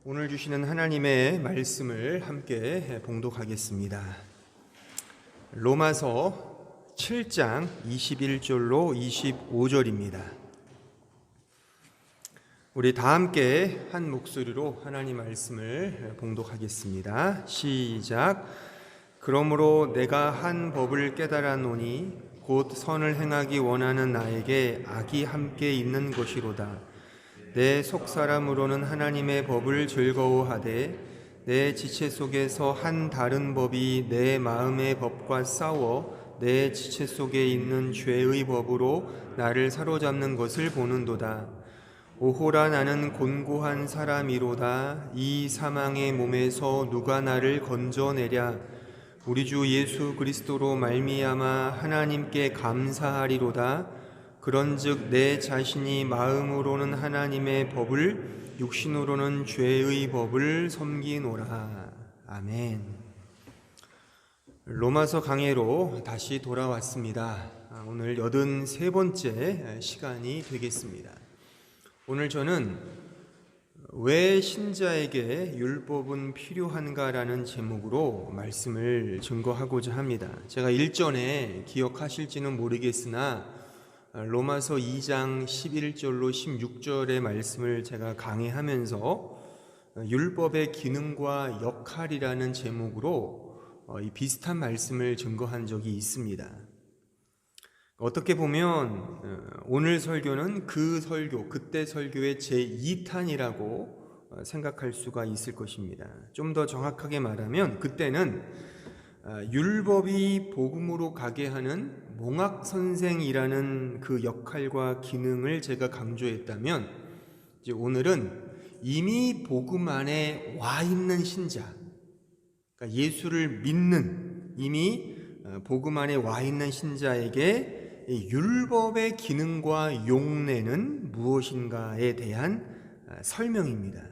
오늘 주시는 하나님의 말씀을 함께 봉독하겠습니다. 로마서 7장 21절로 25절입니다. 우리 다 함께 한 목소리로 하나님 말씀을 봉독하겠습니다. 시작. 그러므로 내가 한 법을 깨달았노니 곧 선을 행하기 원하는 나에게 악이 함께 있는 것이로다. 내 속사람으로는 하나님의 법을 즐거워하되 내 지체 속에서 한 다른 법이 내 마음의 법과 싸워 내 지체 속에 있는 죄의 법으로 나를 사로잡는 것을 보는도다. 오호라, 나는 곤고한 사람이로다. 이 사망의 몸에서 누가 나를 건져내랴. 우리 주 예수 그리스도로 말미암아 하나님께 감사하리로다. 그런즉 내 자신이 마음으로는 하나님의 법을, 육신으로는 죄의 법을 섬기노라. 아멘. 로마서 강해로 다시 돌아왔습니다. 오늘 83번째 시간이 되겠습니다. 오늘 저는 왜 신자에게 율법은 필요한가라는 제목으로 말씀을 증거하고자 합니다. 제가 일전에 기억하실지는 모르겠으나 로마서 2장 11절로 16절의 말씀을 제가 강해하면서 율법의 기능과 역할이라는 제목으로 이 비슷한 말씀을 증거한 적이 있습니다. 어떻게 보면 오늘 설교는 그 설교, 그때 설교의 제2탄이라고 생각할 수가 있을 것입니다. 좀 더 정확하게 말하면 그때는 율법이 복음으로 가게 하는 몽학선생이라는 그 역할과 기능을 제가 강조했다면, 이제 오늘은 이미 복음 안에 와 있는 신자, 그러니까 예수를 믿는 이미 복음 안에 와 있는 신자에게 율법의 기능과 용례는 무엇인가에 대한 설명입니다.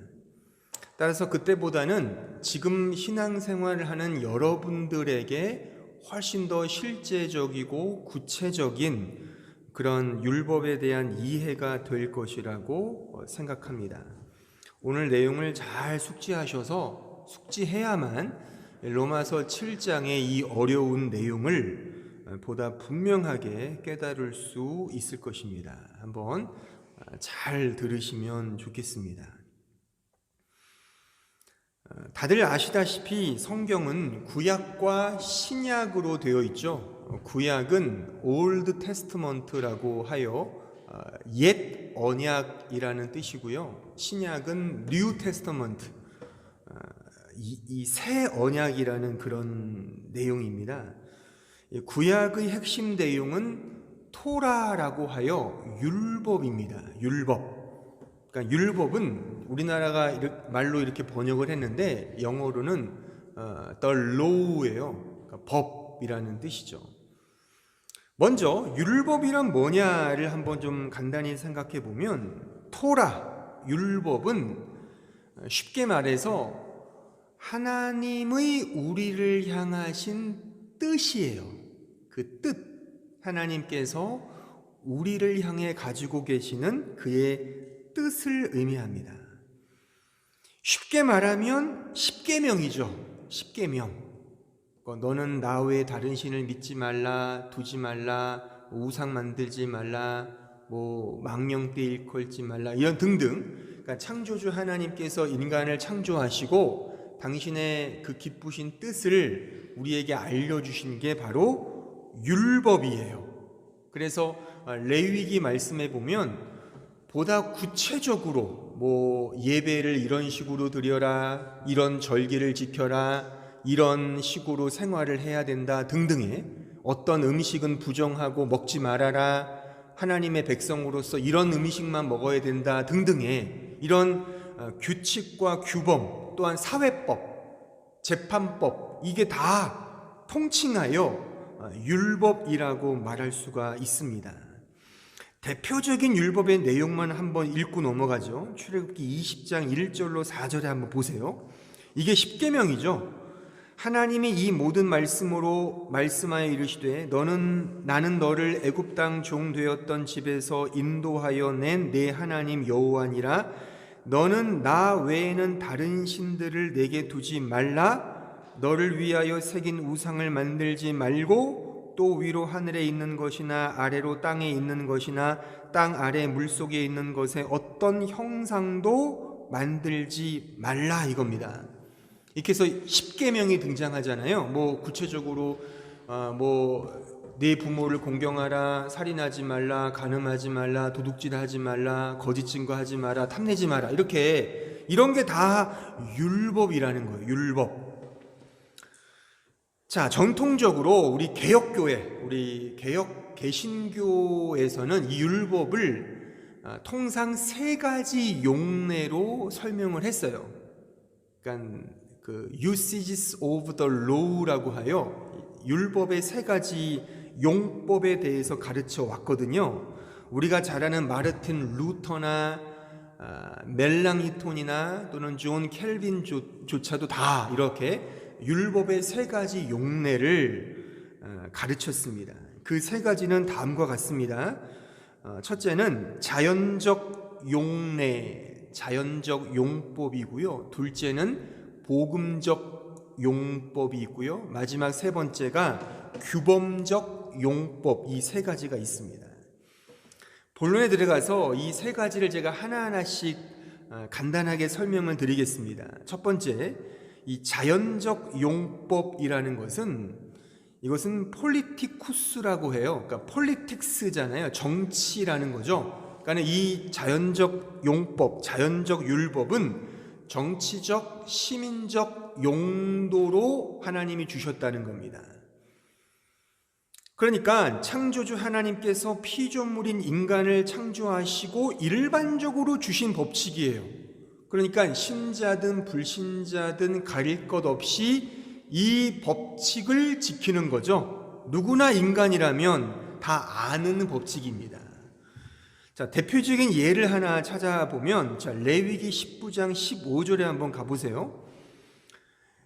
따라서 그때보다는 지금 신앙생활을 하는 여러분들에게 훨씬 더 실제적이고 구체적인 그런 율법에 대한 이해가 될 것이라고 생각합니다. 오늘 내용을 잘 숙지해야만 로마서 7장의 이 어려운 내용을 보다 분명하게 깨달을 수 있을 것입니다. 한번 잘 들으시면 좋겠습니다. 다들 아시다시피 성경은 구약과 신약으로 되어 있죠. 구약은 올드 테스트먼트라고 하여 옛 언약이라는 뜻이고요. 신약은 뉴 테스트먼트, 이 새 언약이라는 그런 내용입니다. 구약의 핵심 내용은 토라라고 하여 율법입니다. 율법. 그러니까 율법은 우리나라가 말로 이렇게 번역을 했는데 영어로는 the law예요. 그러니까 법이라는 뜻이죠. 먼저 율법이란 뭐냐를 한번 좀 간단히 생각해 보면, 토라, 율법은 쉽게 말해서 하나님의 우리를 향하신 뜻이에요. 그 뜻, 하나님께서 우리를 향해 가지고 계시는 그의 뜻을 의미합니다. 쉽게 말하면 십계명이죠. 십계명. 너는 나 외에 다른 신을 믿지 말라, 두지 말라, 우상 만들지 말라, 망령되 일컬지 말라, 이런 등등. 그러니까 창조주 하나님께서 인간을 창조하시고 당신의 그 기쁘신 뜻을 우리에게 알려주신 게 바로 율법이에요. 그래서 레위기 말씀에 보면 보다 구체적으로 예배를 이런 식으로 드려라, 이런 절기를 지켜라, 이런 식으로 생활을 해야 된다 등등의, 어떤 음식은 부정하고 먹지 말아라, 하나님의 백성으로서 이런 음식만 먹어야 된다 등등의 이런 규칙과 규범, 또한 사회법, 재판법, 이게 다 통칭하여 율법이라고 말할 수가 있습니다. 대표적인 율법의 내용만 한번 읽고 넘어가죠. 출애굽기 20장 1절로 4절에 한번 보세요. 이게 십계명이죠. 하나님이 이 모든 말씀으로 말씀하여 이르시되 나는 너를 애굽 땅 종 되었던 집에서 인도하여 낸 내 하나님 여호와니라. 너는 나 외에는 다른 신들을 내게 두지 말라. 너를 위하여 새긴 우상을 만들지 말고 또 위로 하늘에 있는 것이나 아래로 땅에 있는 것이나 땅 아래 물속에 있는 것에 어떤 형상도 만들지 말라 이겁니다. 이렇게 해서 10계명이 등장하잖아요. 뭐 구체적으로 네 부모를 공경하라, 살인하지 말라, 간음하지 말라, 도둑질하지 말라, 거짓 증거하지 마라, 탐내지 마라. 이렇게 이런 게 다 율법이라는 거예요. 율법. 자, 전통적으로 우리 개혁교회, 우리 개신교에서는 이 율법을 통상 세 가지 용례로 설명을 했어요. 그러니까 그 usages of the law라고 하여 율법의 세 가지 용법에 대해서 가르쳐 왔거든요. 우리가 잘 아는 마르틴 루터나 멜랑히톤이나 또는 존 켈빈조차도 다 이렇게 율법의 세 가지 용례를 가르쳤습니다. 그 세 가지는 다음과 같습니다. 첫째는 자연적 용례, 자연적 용법이고요. 둘째는 복음적 용법이 있고요. 마지막 세 번째가 규범적 용법, 이 세 가지가 있습니다. 본론에 들어가서 이 세 가지를 제가 하나하나씩 간단하게 설명을 드리겠습니다. 첫 번째, 이 자연적 용법이라는 이것은 폴리티쿠스라고 해요. 그러니까 폴리틱스잖아요. 정치라는 거죠. 그러니까 이 자연적 용법, 자연적 율법은 정치적, 시민적 용도로 하나님이 주셨다는 겁니다. 그러니까 창조주 하나님께서 피조물인 인간을 창조하시고 일반적으로 주신 법칙이에요. 그러니까 신자든 불신자든 가릴 것 없이 이 법칙을 지키는 거죠. 누구나 인간이라면 다 아는 법칙입니다. 자, 대표적인 예를 하나 찾아보면, 자, 레위기 19장 15절에 한번 가보세요.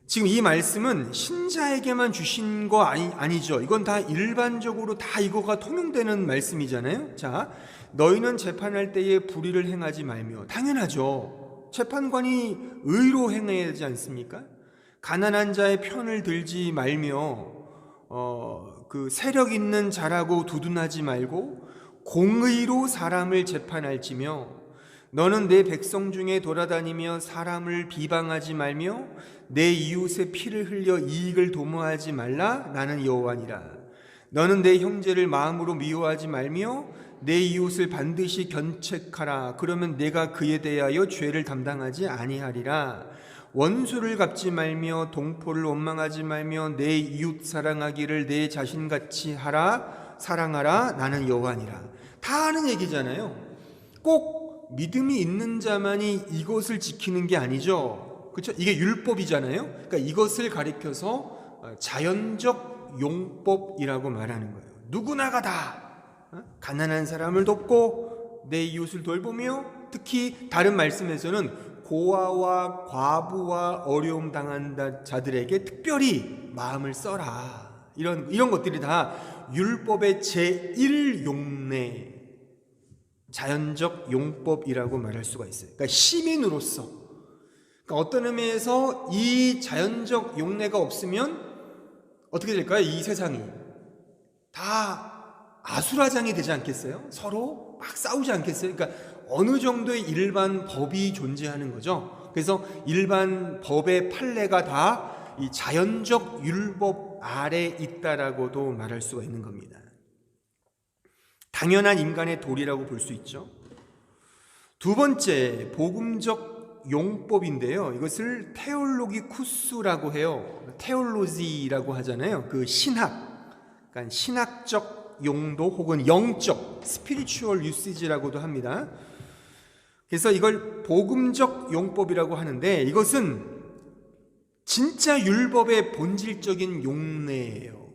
지금 이 말씀은 신자에게만 주신 거 아니죠. 이건 다 일반적으로 다 이거가 통용되는 말씀이잖아요. 자, 너희는 재판할 때에 불의를 행하지 말며. 당연하죠. 재판관이 의로 행해야 되지 않습니까? 가난한 자의 편을 들지 말며 그 세력 있는 자라고 두둔하지 말고 공의로 사람을 재판할지며 너는 내 백성 중에 돌아다니며 사람을 비방하지 말며 내 이웃의 피를 흘려 이익을 도모하지 말라. 나는 여호와니라. 너는 내 형제를 마음으로 미워하지 말며 내 이웃을 반드시 견책하라. 그러면 내가 그에 대하여 죄를 담당하지 아니하리라. 원수를 갚지 말며 동포를 원망하지 말며 내 이웃 사랑하기를 내 자신같이 하라. 사랑하라. 나는 여호와니라. 다 아는 얘기잖아요. 꼭 믿음이 있는 자만이 이것을 지키는 게 아니죠. 그렇죠? 이게 율법이잖아요. 그러니까 이것을 가리켜서 자연적 용법이라고 말하는 거예요. 누구나가 다 가난한 사람을 돕고 내 이웃을 돌보며 특히 다른 말씀에서는 고아와 과부와 어려움 당한 자들에게 특별히 마음을 써라. 이런 것들이 다 율법의 제1용례, 자연적 용법이라고 말할 수가 있어요. 그러니까 시민으로서, 그러니까 어떤 의미에서 이 자연적 용례가 없으면 어떻게 될까요? 이 세상이 다 아수라장이 되지 않겠어요? 서로 막 싸우지 않겠어요? 그러니까 어느 정도의 일반 법이 존재하는 거죠. 그래서 일반 법의 판례가 다 이 자연적 율법 아래 있다라고도 말할 수가 있는 겁니다. 당연한 인간의 도리라고 볼 수 있죠. 두 번째, 복음적 용법인데요. 이것을 테올로기쿠스라고 해요. 테올로지라고 하잖아요. 그 신학, 그러니까 신학적 용도 혹은 영적, 스피리추얼 유시지라고도 합니다. 그래서 이걸 복음적 용법이라고 하는데 이것은 진짜 율법의 본질적인 용례예요.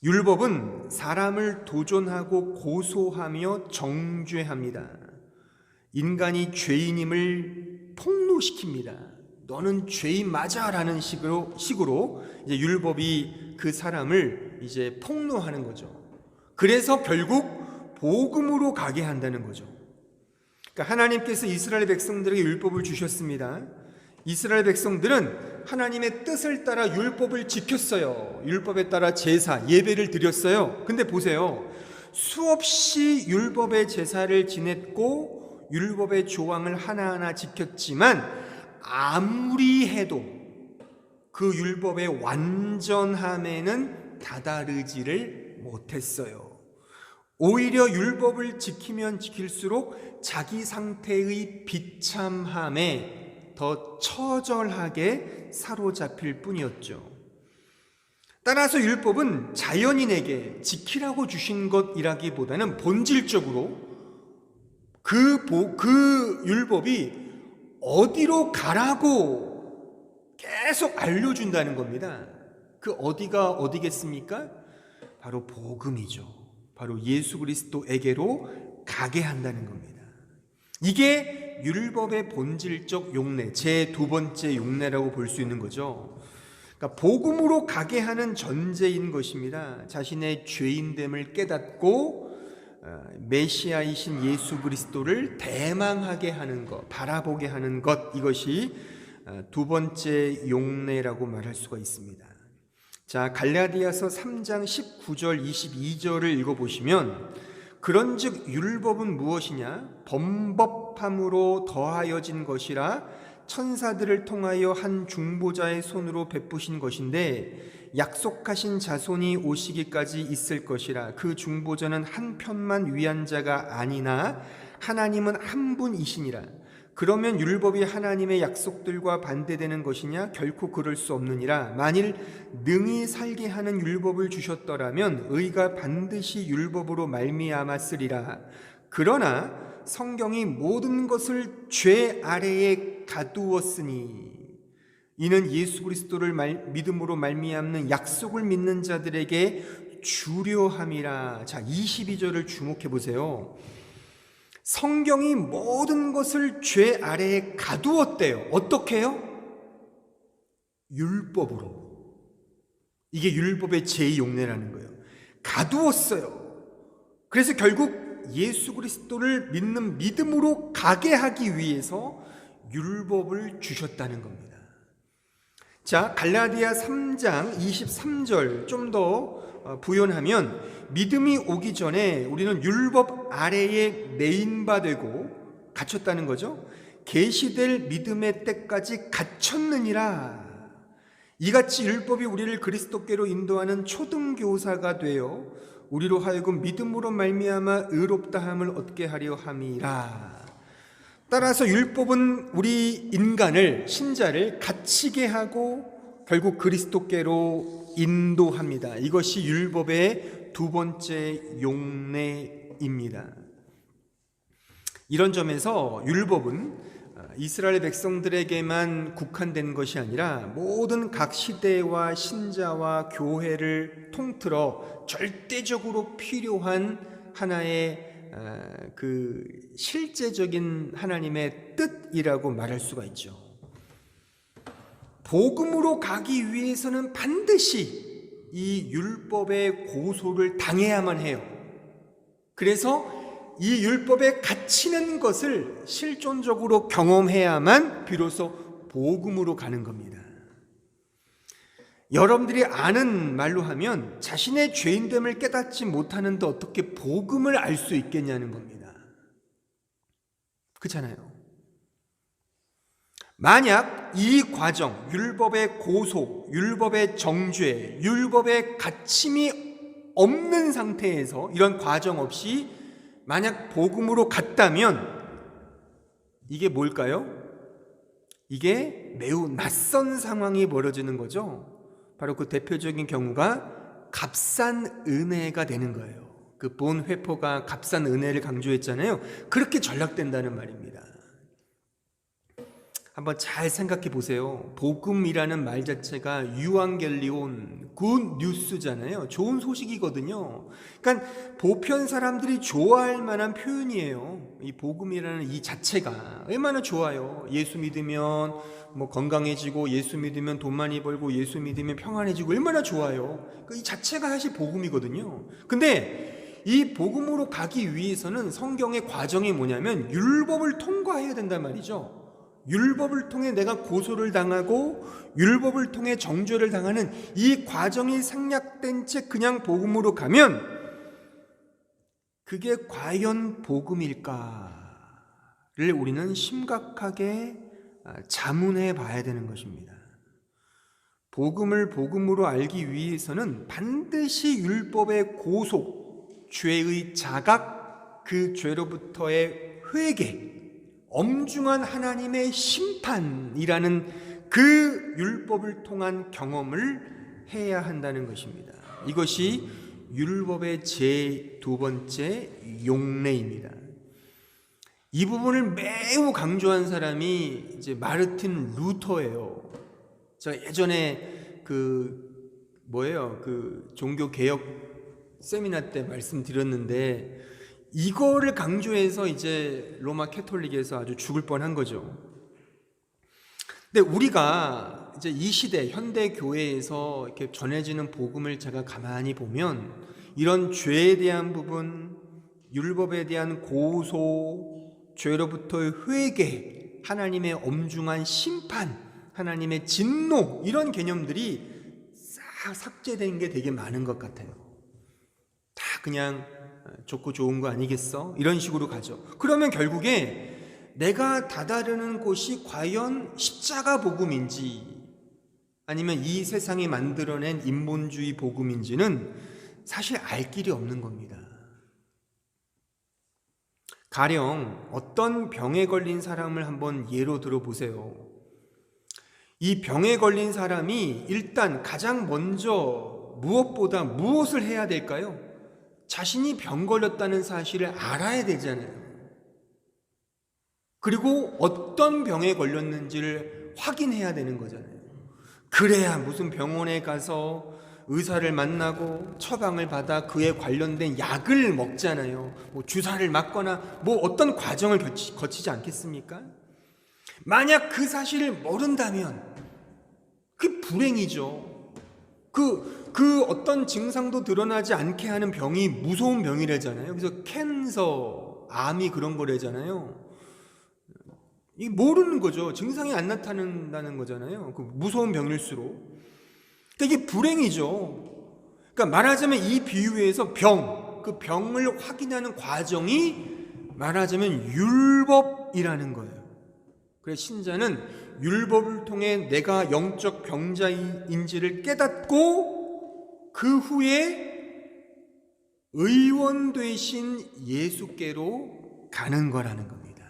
율법은 사람을 도전하고 고소하며 정죄합니다. 인간이 죄인임을 폭로시킵니다. 너는 죄인 맞아라는 식으로 이제 율법이 그 사람을 이제 폭로하는 거죠. 그래서 결국 복음으로 가게 한다는 거죠. 그러니까 하나님께서 이스라엘 백성들에게 율법을 주셨습니다. 이스라엘 백성들은 하나님의 뜻을 따라 율법을 지켰어요. 율법에 따라 제사, 예배를 드렸어요. 근데 보세요. 수없이 율법의 제사를 지냈고 율법의 조항을 하나하나 지켰지만 아무리 해도 그 율법의 완전함에는 다다르지를 못했어요. 오히려 율법을 지키면 지킬수록 자기 상태의 비참함에 더 처절하게 사로잡힐 뿐이었죠. 따라서 율법은 자연인에게 지키라고 주신 것이라기보다는 본질적으로 그 율법이 어디로 가라고 계속 알려준다는 겁니다. 그 어디가 어디겠습니까? 바로 복음이죠. 바로 예수 그리스도에게로 가게 한다는 겁니다. 이게 율법의 본질적 용례, 제 두 번째 용례라고 볼 수 있는 거죠. 그러니까 복음으로 가게 하는 전제인 것입니다. 자신의 죄인됨을 깨닫고 메시아이신 예수 그리스도를 대망하게 하는 것, 바라보게 하는 것, 이것이 두 번째 용례라고 말할 수가 있습니다. 자, 갈라디아서 3장 19절 22절을 읽어보시면 그런즉 율법은 무엇이냐? 범법함으로 더하여진 것이라 천사들을 통하여 한 중보자의 손으로 베푸신 것인데 약속하신 자손이 오시기까지 있을 것이라. 그 중보자는 한 편만 위한 자가 아니나 하나님은 한 분이시니라. 그러면 율법이 하나님의 약속들과 반대되는 것이냐? 결코 그럴 수 없느니라. 만일 능히 살게 하는 율법을 주셨더라면 의가 반드시 율법으로 말미암았으리라. 그러나 성경이 모든 것을 죄 아래에 가두었으니 이는 예수 그리스도를 믿음으로 말미암는 약속을 믿는 자들에게 주려함이라. 자, 22절을 주목해 보세요. 성경이 모든 것을 죄 아래에 가두었대요. 어떻게요? 율법으로. 이게 율법의 제2용례라는 거예요. 가두었어요. 그래서 결국 예수 그리스도를 믿는 믿음으로 가게 하기 위해서 율법을 주셨다는 겁니다. 자, 갈라디아 3장 23절 좀 더 부연하면 믿음이 오기 전에 우리는 율법 아래에 매인바되고 갇혔다는 거죠. 계시될 믿음의 때까지 갇혔느니라. 이같이 율법이 우리를 그리스도께로 인도하는 초등교사가 되어 우리로 하여금 믿음으로 말미암아 의롭다함을 얻게 하려 함이라. 따라서 율법은 우리 인간을, 신자를 갇히게 하고 결국 그리스도께로 인도합니다. 이것이 율법의 두 번째 용례입니다. 이런 점에서 율법은 이스라엘 백성들에게만 국한된 것이 아니라 모든 각 시대와 신자와 교회를 통틀어 절대적으로 필요한 하나의 그 실제적인 하나님의 뜻이라고 말할 수가 있죠. 복음으로 가기 위해서는 반드시 이 율법의 고소를 당해야만 해요. 그래서 이 율법에 갇히는 것을 실존적으로 경험해야만 비로소 복음으로 가는 겁니다. 여러분들이 아는 말로 하면 자신의 죄인됨을 깨닫지 못하는데 어떻게 복음을 알 수 있겠냐는 겁니다. 그렇잖아요. 만약 이 과정, 율법의 고소, 율법의 정죄, 율법의 갇힘이 없는 상태에서 이런 과정 없이 만약 복음으로 갔다면 이게 뭘까요? 이게 매우 낯선 상황이 벌어지는 거죠. 바로 그 대표적인 경우가 값싼 은혜가 되는 거예요. 그 본 회포가 값싼 은혜를 강조했잖아요. 그렇게 전락된다는 말입니다. 한번 잘 생각해 보세요. 복음이라는 말 자체가 유앙겔리온, 굿 뉴스잖아요. 좋은 소식이거든요. 그러니까 보편 사람들이 좋아할 만한 표현이에요. 이 복음이라는 이 자체가 얼마나 좋아요. 예수 믿으면 뭐 건강해지고, 예수 믿으면 돈 많이 벌고, 예수 믿으면 평안해지고, 얼마나 좋아요. 이 자체가 사실 복음이거든요. 근데 이 복음으로 가기 위해서는 성경의 과정이 뭐냐면 율법을 통과해야 된단 말이죠. 율법을 통해 내가 고소를 당하고 율법을 통해 정죄를 당하는 이 과정이 생략된 채 그냥 복음으로 가면 그게 과연 복음일까를 우리는 심각하게 자문해 봐야 되는 것입니다. 복음을 복음으로 알기 위해서는 반드시 율법의 고소, 죄의 자각, 그 죄로부터의 회개, 엄중한 하나님의 심판이라는 그 율법을 통한 경험을 해야 한다는 것입니다. 이것이 율법의 제2 번째 용례입니다. 이 부분을 매우 강조한 사람이 이제 마르틴 루터예요. 제가 예전에 그 종교 개혁 세미나 때 말씀드렸는데 이거를 강조해서 이제 로마 캐톨릭에서 아주 죽을 뻔한 거죠. 근데 우리가 이제 이 시대 현대 교회에서 이렇게 전해지는 복음을 제가 가만히 보면 이런 죄에 대한 부분, 율법에 대한 고소, 죄로부터의 회개, 하나님의 엄중한 심판, 하나님의 진노, 이런 개념들이 싹 삭제된 게 되게 많은 것 같아요. 다 그냥 좋고 좋은 거 아니겠어? 이런 식으로 가죠. 그러면 결국에 내가 다다르는 곳이 과연 십자가 복음인지 아니면 이 세상이 만들어낸 인본주의 복음인지는 사실 알 길이 없는 겁니다. 가령 어떤 병에 걸린 사람을 한번 예로 들어보세요. 이 병에 걸린 사람이 일단 가장 먼저 무엇보다 무엇을 해야 될까요? 자신이 병 걸렸다는 사실을 알아야 되잖아요. 그리고 어떤 병에 걸렸는지를 확인해야 되는 거잖아요. 그래야 무슨 병원에 가서 의사를 만나고 처방을 받아 그에 관련된 약을 먹잖아요. 뭐 주사를 맞거나 뭐 어떤 과정을 거치지 않겠습니까? 만약 그 사실을 모른다면 그게 불행이죠. 그 어떤 증상도 드러나지 않게 하는 병이 무서운 병이라잖아요. 그래서 캔서, 암이 그런 거래잖아요. 이 모르는 거죠. 증상이 안 나타난다는 거잖아요. 그 무서운 병일수록. 그러니까 이게 불행이죠. 그러니까 말하자면 이 비유에서 그 병을 확인하는 과정이 말하자면 율법이라는 거예요. 그래서 신자는 율법을 통해 내가 영적 병자인지를 깨닫고 그 후에 의원 되신 예수께로 가는 거라는 겁니다.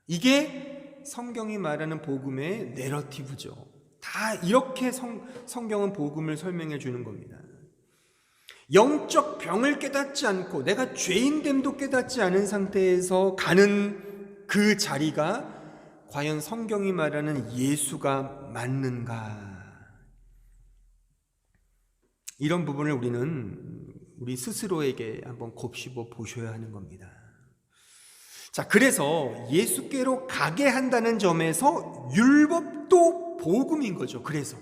이게 성경이 말하는 복음의 내러티브죠. 다 이렇게 성경은 복음을 설명해 주는 겁니다. 영적 병을 깨닫지 않고 내가 죄인됨도 깨닫지 않은 상태에서 가는 그 자리가 과연 성경이 말하는 예수가 맞는가? 이런 부분을 우리 스스로에게 한번 곱씹어 보셔야 하는 겁니다. 자, 그래서 예수께로 가게 한다는 점에서 율법도 복음인 거죠. 그래서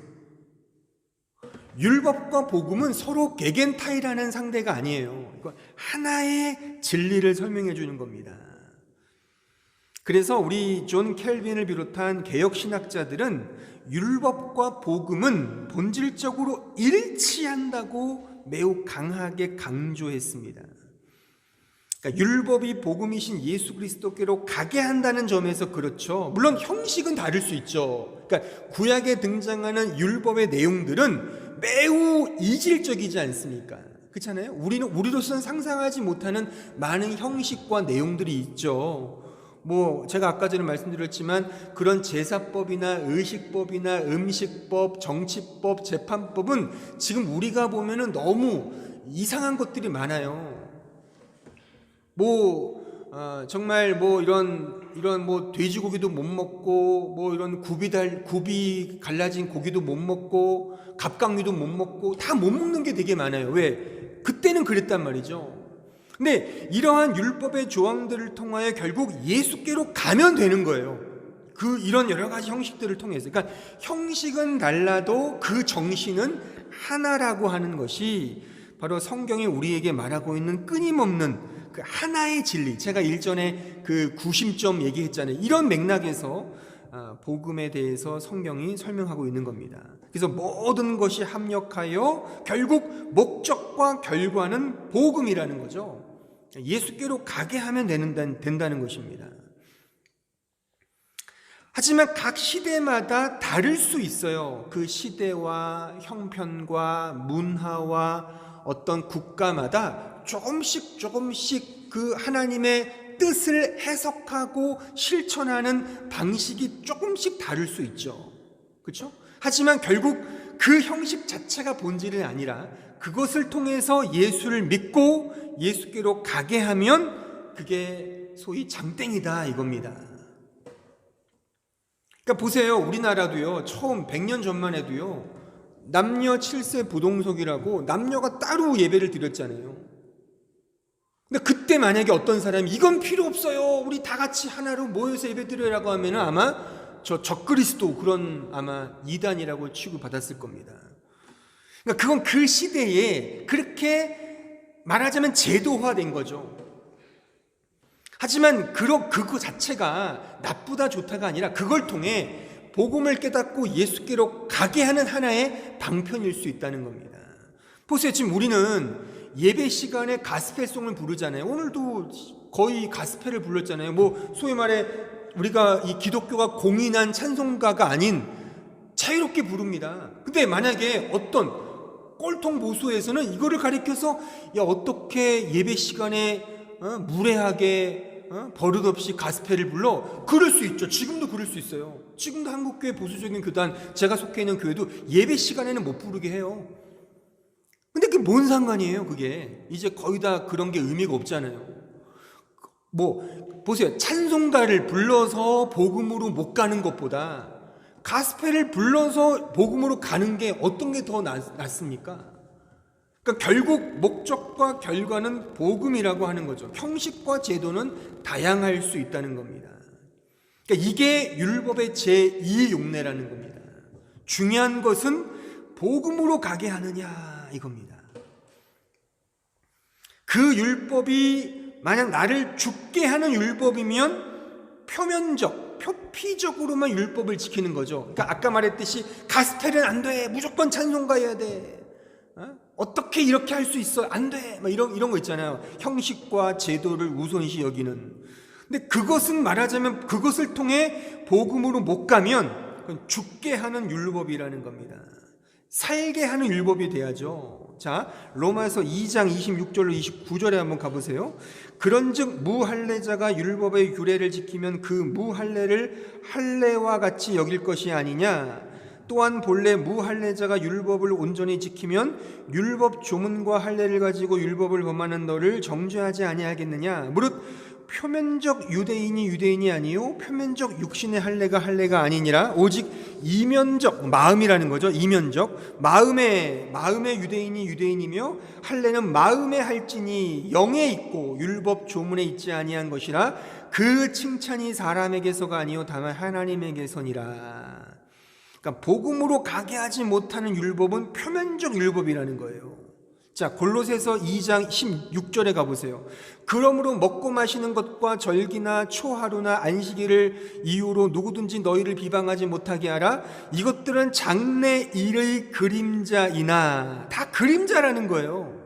율법과 복음은 서로 개겐타이라는 상대가 아니에요. 하나의 진리를 설명해 주는 겁니다. 그래서 우리 존 켈빈을 비롯한 개혁신학자들은 율법과 복음은 본질적으로 일치한다고 매우 강하게 강조했습니다. 그러니까 율법이 복음이신 예수 그리스도께로 가게 한다는 점에서 그렇죠. 물론 형식은 다를 수 있죠. 그러니까 구약에 등장하는 율법의 내용들은 매우 이질적이지 않습니까? 그렇잖아요. 우리로서는 상상하지 못하는 많은 형식과 내용들이 있죠. 제가 아까 전에 말씀드렸지만 그런 제사법이나 의식법이나 음식법, 정치법, 재판법은 지금 우리가 보면은 너무 이상한 것들이 많아요. 정말 이런 돼지고기도 못 먹고 이런 굽이 갈라진 고기도 못 먹고 갑각류도 못 먹고 다 못 먹는 게 되게 많아요. 왜? 그때는 그랬단 말이죠. 근데 이러한 율법의 조항들을 통하여 결국 예수께로 가면 되는 거예요. 이런 여러 가지 형식들을 통해서. 그러니까 형식은 달라도 그 정신은 하나라고 하는 것이 바로 성경이 우리에게 말하고 있는 끊임없는 그 하나의 진리, 제가 일전에 그 구심점 얘기했잖아요. 이런 맥락에서 복음에 대해서 성경이 설명하고 있는 겁니다. 그래서 모든 것이 합력하여 결국 목적과 결과는 복음이라는 거죠. 예수께로 가게 하면 된다는 것입니다. 하지만 각 시대마다 다를 수 있어요. 그 시대와 형편과 문화와 어떤 국가마다 조금씩 그 하나님의 뜻을 해석하고 실천하는 방식이 조금씩 다를 수 있죠. 그렇죠? 하지만 결국 그 형식 자체가 본질이 아니라 그것을 통해서 예수를 믿고 예수께로 가게 하면 그게 소위 장땡이다 이겁니다. 그러니까 보세요. 우리나라도요. 처음 100년 전만 해도요. 남녀 7세 부동석이라고 남녀가 따로 예배를 드렸잖아요. 근데 그때 만약에 어떤 사람이 이건 필요 없어요. 우리 다 같이 하나로 모여서 예배 드려라고 하면은 아마 저 적그리스도 그런 아마 이단이라고 취급받았을 겁니다. 그러니까 그건 그 시대에 그렇게 말하자면 제도화된 거죠. 하지만 그거 자체가 나쁘다 좋다가 아니라 그걸 통해 복음을 깨닫고 예수께로 가게 하는 하나의 방편일 수 있다는 겁니다. 보세요. 지금 우리는 예배 시간에 가스펠송을 부르잖아요. 오늘도 거의 가스펠을 불렀잖아요. 뭐 소위 말해 우리가 이 기독교가 공인한 찬송가가 아닌 자유롭게 부릅니다. 근데 만약에 어떤 꼴통 보수에서는 이거를 가리켜서 야 어떻게 예배 시간에 무례하게 버릇없이 가스펠을 불러? 그럴 수 있죠. 지금도 그럴 수 있어요. 지금도 한국교회 보수적인 교단 제가 속해 있는 교회도 예배 시간에는 못 부르게 해요. 근데 그게 뭔 상관이에요? 그게 이제 거의 다 그런 게 의미가 없잖아요. 뭐 보세요. 찬송가를 불러서 복음으로 못 가는 것보다 가스펠을 불러서 복음으로 가는 게 어떤 게 더 낫습니까? 그러니까 결국 목적과 결과는 복음이라고 하는 거죠. 형식과 제도는 다양할 수 있다는 겁니다. 그러니까 이게 율법의 제2 용례라는 겁니다. 중요한 것은 복음으로 가게 하느냐 이겁니다. 그 율법이 만약 나를 죽게 하는 율법이면 표피적으로만 율법을 지키는 거죠. 그러니까 아까 말했듯이 가스펠은 안 돼. 무조건 찬송가여야 돼. 어떻게 이렇게 할 수 있어? 안 돼. 막 이런 거 있잖아요. 형식과 제도를 우선시 여기는. 근데 그것은 말하자면 그것을 통해 복음으로 못 가면 그건 죽게 하는 율법이라는 겁니다. 살게 하는 율법이 돼야죠. 자, 로마서 2장 26절로 29절에 한번 가보세요. 그런즉 무할례자가 율법의 규례를 지키면 그 무할례를 할례와 같이 여길 것이 아니냐. 또한 본래 무할례자가 율법을 온전히 지키면 율법 조문과 할례를 가지고 율법을 범하는 너를 정죄하지 아니하겠느냐. 무릇 표면적 유대인이 아니요 표면적 육신의 할례가 아니니라. 오직 이면적, 마음이라는 거죠. 이면적 마음의 유대인이며 할례는 마음에 할지니 영에 있고 율법 조문에 있지 아니한 것이라. 그 칭찬이 사람에게서가 아니요 다만 하나님에게서니라. 그러니까 복음으로 가게 하지 못하는 율법은 표면적 율법이라는 거예요. 자, 골로새서 2장 16절에 가보세요. 그러므로 먹고 마시는 것과 절기나 초하루나 안식일을 이유로 누구든지 너희를 비방하지 못하게 하라. 이것들은 장래 일의 그림자이나. 다 그림자라는 거예요.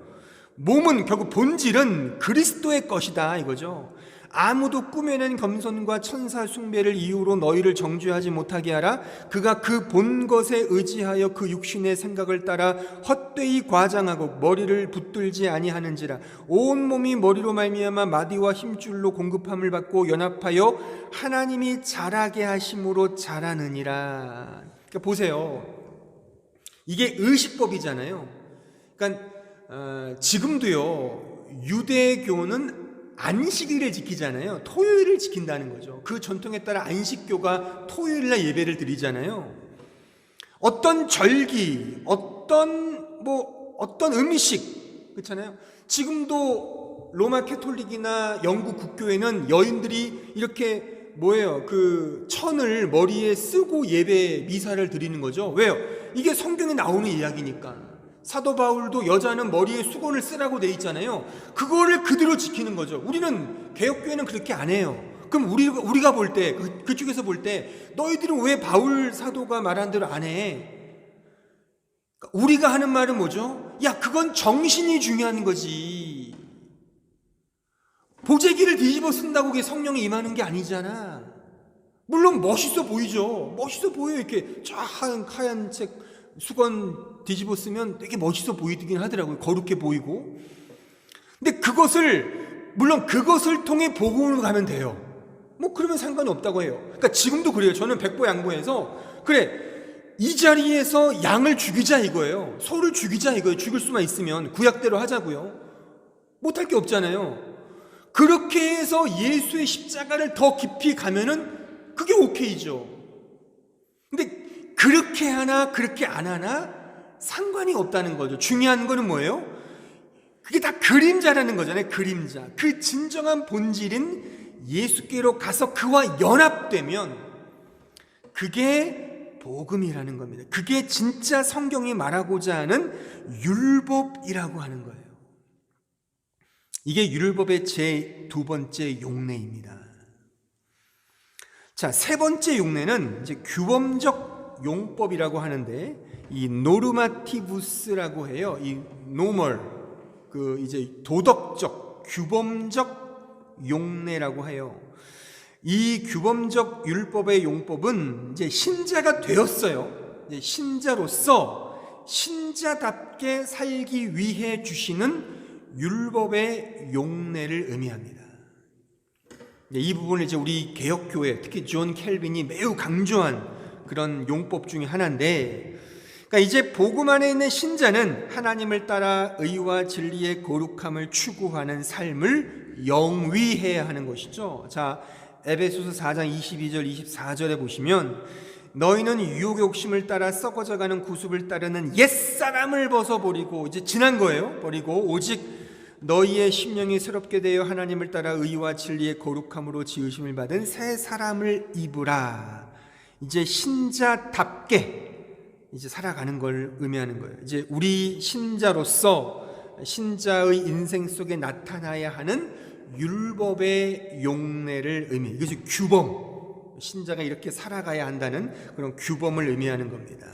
몸은 결국 본질은 그리스도의 것이다 이거죠. 아무도 꾸며낸 겸손과 천사 숭배를 이유로 너희를 정죄하지 못하게 하라. 그가 그 본 것에 의지하여 그 육신의 생각을 따라 헛되이 과장하고 머리를 붙들지 아니하는지라. 온 몸이 머리로 말미암아 마디와 힘줄로 공급함을 받고 연합하여 하나님이 자라게 하심으로 자라느니라. 그러니까 보세요. 이게 의식법이잖아요. 그러니까 지금도요. 유대교는 안식일을 지키잖아요. 토요일을 지킨다는 거죠. 그 전통에 따라 안식교가 토요일날 예배를 드리잖아요. 어떤 절기, 어떤 음식, 그렇잖아요. 지금도 로마 캐톨릭이나 영국 국교회는 여인들이 이렇게 그 천을 머리에 쓰고 예배 미사를 드리는 거죠. 왜요? 이게 성경에 나오는 이야기니까. 사도 바울도 여자는 머리에 수건을 쓰라고 돼 있잖아요. 그거를 그대로 지키는 거죠. 우리는 개혁교회는 그렇게 안 해요. 그럼 우리가 볼 때, 그쪽에서 볼 때 너희들은 왜 바울 사도가 말한 대로 안 해? 우리가 하는 말은 뭐죠? 야, 그건 정신이 중요한 거지. 보재기를 뒤집어 쓴다고 그게 성령이 임하는 게 아니잖아. 물론 멋있어 보이죠. 멋있어 보여요. 이렇게 쫙 하얀 책 수건 뒤집어 쓰면 되게 멋있어 보이긴 하더라고요. 거룩해 보이고. 근데 물론 그것을 통해 복음으로 가면 돼요. 뭐 그러면 상관이 없다고 해요. 그러니까 지금도 그래요. 저는 백보양보해서 그래, 이 자리에서 양을 죽이자 이거예요. 소를 죽이자 이거예요. 죽일 수만 있으면 구약대로 하자고요. 못할 게 없잖아요. 그렇게 해서 예수의 십자가를 더 깊이 가면은 그게 오케이죠. 근데 그렇게 하나 그렇게 안 하나 상관이 없다는 거죠. 중요한 거는 뭐예요? 그게 다 그림자라는 거잖아요. 그림자. 그 진정한 본질인 예수께로 가서 그와 연합되면 그게 복음이라는 겁니다. 그게 진짜 성경이 말하고자 하는 율법이라고 하는 거예요. 이게 율법의 제 두 번째 용례입니다. 자, 세 번째 용례는 이제 규범적 용법이라고 하는데, 이 노르마티부스라고 해요. 이 노멀, 이제 도덕적, 규범적 용례라고 해요. 이 규범적 율법의 용법은 이제 신자가 되었어요. 이제 신자로서 신자답게 살기 위해 주시는 율법의 용례를 의미합니다. 이 부분을 이제 우리 개혁교회, 특히 존 켈빈이 매우 강조한 그런 용법 중에 하나인데, 그러니까 이제 복음 안에 있는 신자는 하나님을 따라 의와 진리의 거룩함을 추구하는 삶을 영위해야 하는 것이죠. 자, 에베소서 4장 22절 24절에 보시면 너희는 유혹의 욕심을 따라 썩어져가는 구습을 따르는 옛사람을 벗어버리고, 이제 지난 거예요. 버리고 오직 너희의 심령이 새롭게 되어 하나님을 따라 의와 진리의 거룩함으로 지으심을 받은 새 사람을 입으라. 이제 신자답게 이제 살아가는 걸 의미하는 거예요. 이제 우리 신자로서 신자의 인생 속에 나타나야 하는 율법의 용례를 의미해요. 이것이 규범, 신자가 이렇게 살아가야 한다는 그런 규범을 의미하는 겁니다.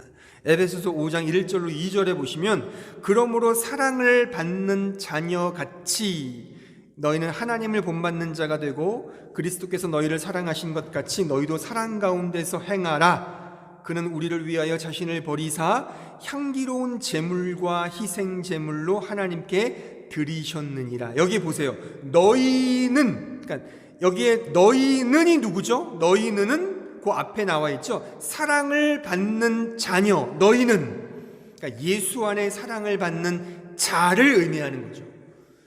에베소서 5장 1절로 2절에 보시면 그러므로 사랑을 받는 자녀같이 너희는 하나님을 본받는 자가 되고 그리스도께서 너희를 사랑하신 것 같이 너희도 사랑 가운데서 행하라. 그는 우리를 위하여 자신을 버리사 향기로운 제물과 희생 제물로 하나님께 드리셨느니라. 여기 보세요. 너희는, 그러니까 여기에 너희는이 누구죠? 너희는은 그 앞에 나와 있죠. 사랑을 받는 자녀, 너희는, 그러니까 예수 안에 사랑을 받는 자를 의미하는 거죠.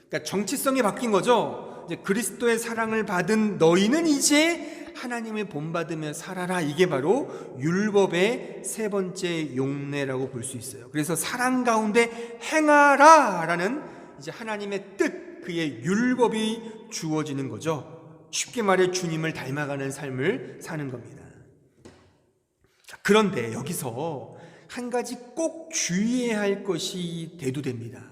그러니까 정치성이 바뀐 거죠. 이제 그리스도의 사랑을 받은 너희는 이제 하나님을 본받으며 살아라. 이게 바로 율법의 세 번째 용례라고 볼 수 있어요. 그래서 사랑 가운데 행하라라는 이제 하나님의 뜻, 그의 율법이 주어지는 거죠. 쉽게 말해 주님을 닮아가는 삶을 사는 겁니다. 그런데 여기서 한 가지 꼭 주의해야 할 것이 대두됩니다.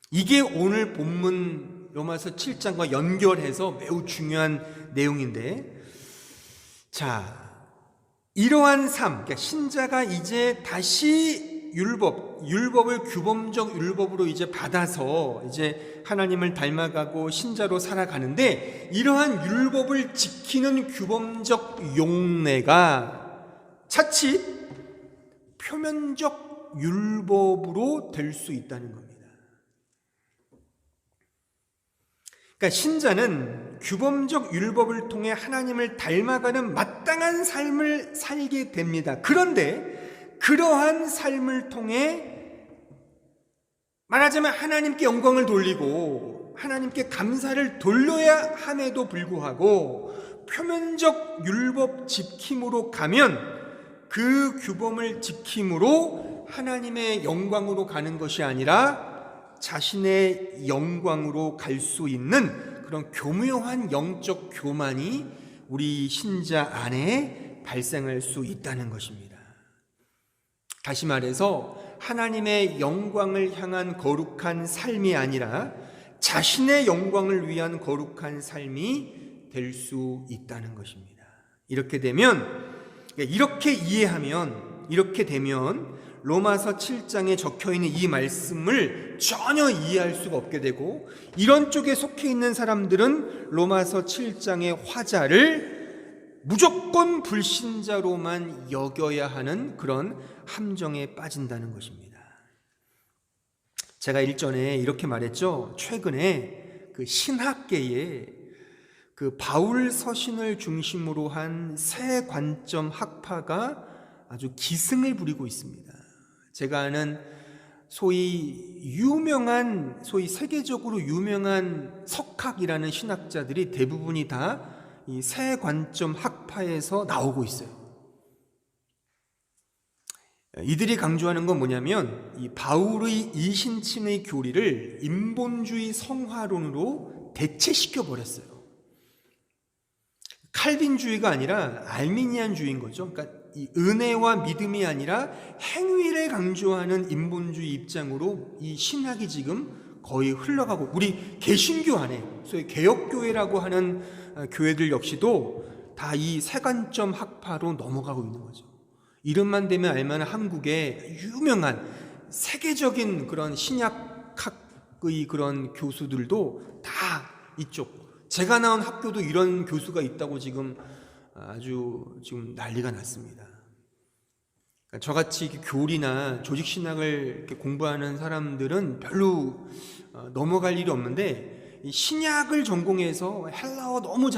이게 오늘 본문 로마서 7장과 연결해서 매우 중요한 내용인데, 자, 이러한 삶, 그러니까 신자가 이제 다시 율법을 규범적 율법으로 이제 받아서 이제 하나님을 닮아가고 신자로 살아가는데, 이러한 율법을 지키는 규범적 용례가 자칫 표면적 율법으로 될 수 있다는 겁니다. 그러니까 신자는 규범적 율법을 통해 하나님을 닮아가는 마땅한 삶을 살게 됩니다. 그런데 그러한 삶을 통해 말하자면 하나님께 영광을 돌리고 하나님께 감사를 돌려야 함에도 불구하고 표면적 율법 지킴으로 가면 그 규범을 지킴으로 하나님의 영광으로 가는 것이 아니라 자신의 영광으로 갈 수 있는 그런 교묘한 영적 교만이 우리 신자 안에 발생할 수 있다는 것입니다. 다시 말해서 하나님의 영광을 향한 거룩한 삶이 아니라 자신의 영광을 위한 거룩한 삶이 될 수 있다는 것입니다. 이렇게 되면, 이렇게 이해하면, 이렇게 되면 로마서 7장에 적혀있는 이 말씀을 전혀 이해할 수가 없게 되고, 이런 쪽에 속해 있는 사람들은 로마서 7장의 화자를 무조건 불신자로만 여겨야 하는 그런 함정에 빠진다는 것입니다. 제가 일전에 이렇게 말했죠. 최근에 그 신학계에 그 바울 서신을 중심으로 한 새 관점 학파가 아주 기승을 부리고 있습니다. 제가 아는 소위 세계적으로 유명한 석학이라는 신학자들이 대부분이 다 이 새 관점 학파에서 나오고 있어요. 이들이 강조하는 건 뭐냐면, 이 바울의 이신칭의 교리를 인본주의 성화론으로 대체시켜 버렸어요. 칼빈주의가 아니라 알미니안주의인 거죠. 그러니까 이 은혜와 믿음이 아니라 행위를 강조하는 인본주의 입장으로 이 신학이 지금 거의 흘러가고, 우리 개신교 안에 소위 개혁교회라고 하는 교회들 역시도 다 이 세관점 학파로 넘어가고 있는 거죠. 이름만 대면 알만한 한국의 유명한 세계적인 그런 신약학의 그런 교수들도 다 이쪽, 제가 나온 학교도 이런 교수가 있다고 지금 지금 난리가 났습니다. 그러니까 저같이 교리나 조직신학을 이렇게 공부하는 사람들은 별로 넘어갈 일이 없는데, 이 신약을 전공해서 헬라어 너무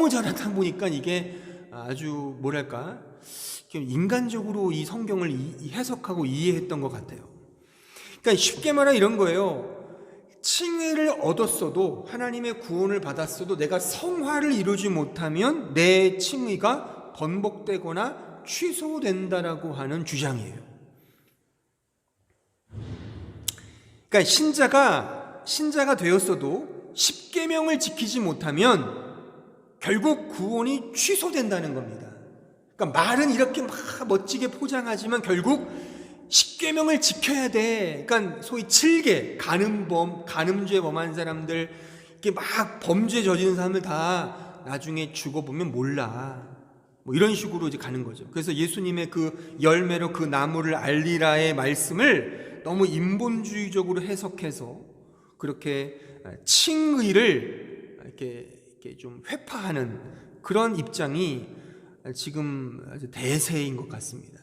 잘하다 보니까 이게 아주 뭐랄까, 인간적으로 이 성경을 해석하고 이해했던 것 같아요. 그러니까 쉽게 말하면 이런 거예요. 칭의를 얻었어도, 하나님의 구원을 받았어도 내가 성화를 이루지 못하면 내 칭의가 번복되거나 취소된다라고 하는 주장이에요. 그러니까 신자가 되었어도 십계명을 지키지 못하면 결국 구원이 취소된다는 겁니다. 그러니까 말은 이렇게 막 멋지게 포장하지만 결국 십계명을 지켜야 돼. 그러니까 소위 7계, 간음죄 범한 사람들, 이렇게 막 범죄 저지른 사람들 다 나중에 죽어보면 몰라. 뭐 이런 식으로 이제 가는 거죠. 그래서 예수님의 그 열매로 그 나무를 알리라의 말씀을 너무 인본주의적으로 해석해서 그렇게 칭의를 이렇게 좀 회파하는 그런 입장이 지금 아주 대세인 것 같습니다.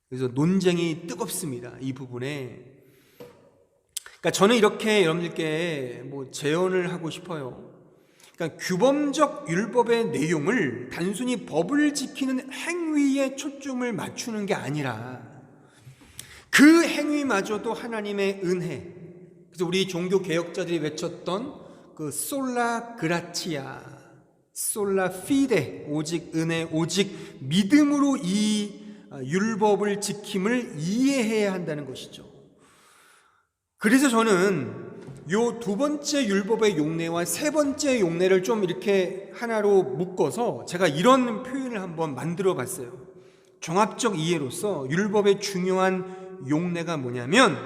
그래서 논쟁이 뜨겁습니다. 이 부분에. 그러니까 저는 이렇게 여러분들께 제언을 하고 싶어요. 그러니까 규범적 율법의 내용을 단순히 법을 지키는 행위에 초점을 맞추는 게 아니라 그 행위마저도 하나님의 은혜. 그래서 우리 종교 개혁자들이 외쳤던 그 솔라 그라티아, 솔라 피데, 오직 은혜, 오직 믿음으로 이 율법을 지킴을 이해해야 한다는 것이죠. 그래서 저는 요 두 번째 율법의 용례와 세 번째 용례를 좀 이렇게 하나로 묶어서 제가 이런 표현을 한번 만들어 봤어요. 종합적 이해로서 율법의 중요한 용례가 뭐냐면,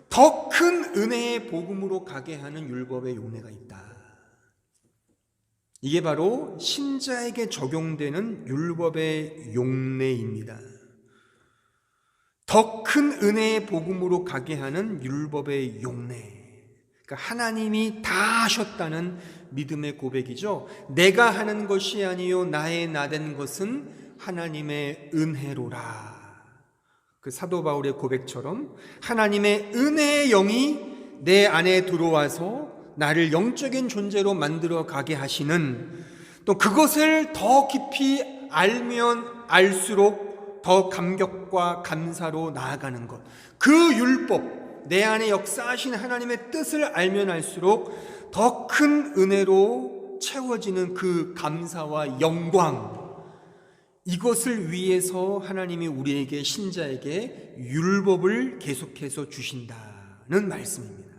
더 큰 은혜의 복음으로 가게 하는 율법의 용례가 있다. 이게 바로 신자에게 적용되는 율법의 용례입니다. 더 큰 은혜의 복음으로 가게 하는 율법의 용례. 그러니까 하나님이 다 하셨다는 믿음의 고백이죠. 내가 하는 것이 아니요 나의 나된 것은 하나님의 은혜로라. 그 사도 바울의 고백처럼 하나님의 은혜의 영이 내 안에 들어와서 나를 영적인 존재로 만들어 가게 하시는, 또 그것을 더 깊이 알면 알수록 더 감격과 감사로 나아가는 것. 그 율법, 내 안에 역사하신 하나님의 뜻을 알면 알수록 더 큰 은혜로 채워지는 그 감사와 영광, 이것을 위해서 하나님이 우리에게, 신자에게 율법을 계속해서 주신다는 말씀입니다.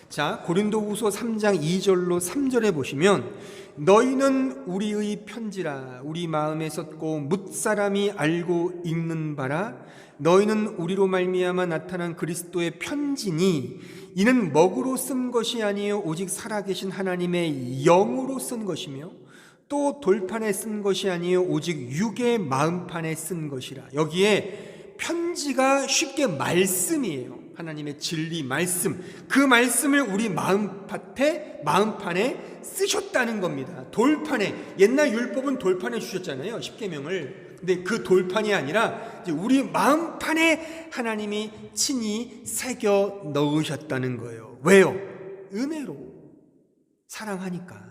자, 고린도후서 3장 2절로 3절에 보시면 너희는 우리의 편지라 우리 마음에 썼고 뭇사람이 알고 읽는 바라. 너희는 우리로 말미암아 나타난 그리스도의 편지니 이는 먹으로 쓴 것이 아니요 오직 살아계신 하나님의 영으로 쓴 것이며 또 돌판에 쓴 것이 아니요 오직 육의 마음판에 쓴 것이라. 여기에 편지가 쉽게 말씀이에요. 하나님의 진리 말씀, 그 말씀을 우리 마음판에 쓰셨다는 겁니다. 돌판에, 옛날 율법은 돌판에 주셨잖아요, 십계명을. 근데 그 돌판이 아니라 이제 우리 마음판에 하나님이 친히 새겨 넣으셨다는 거예요. 왜요? 은혜로, 사랑하니까.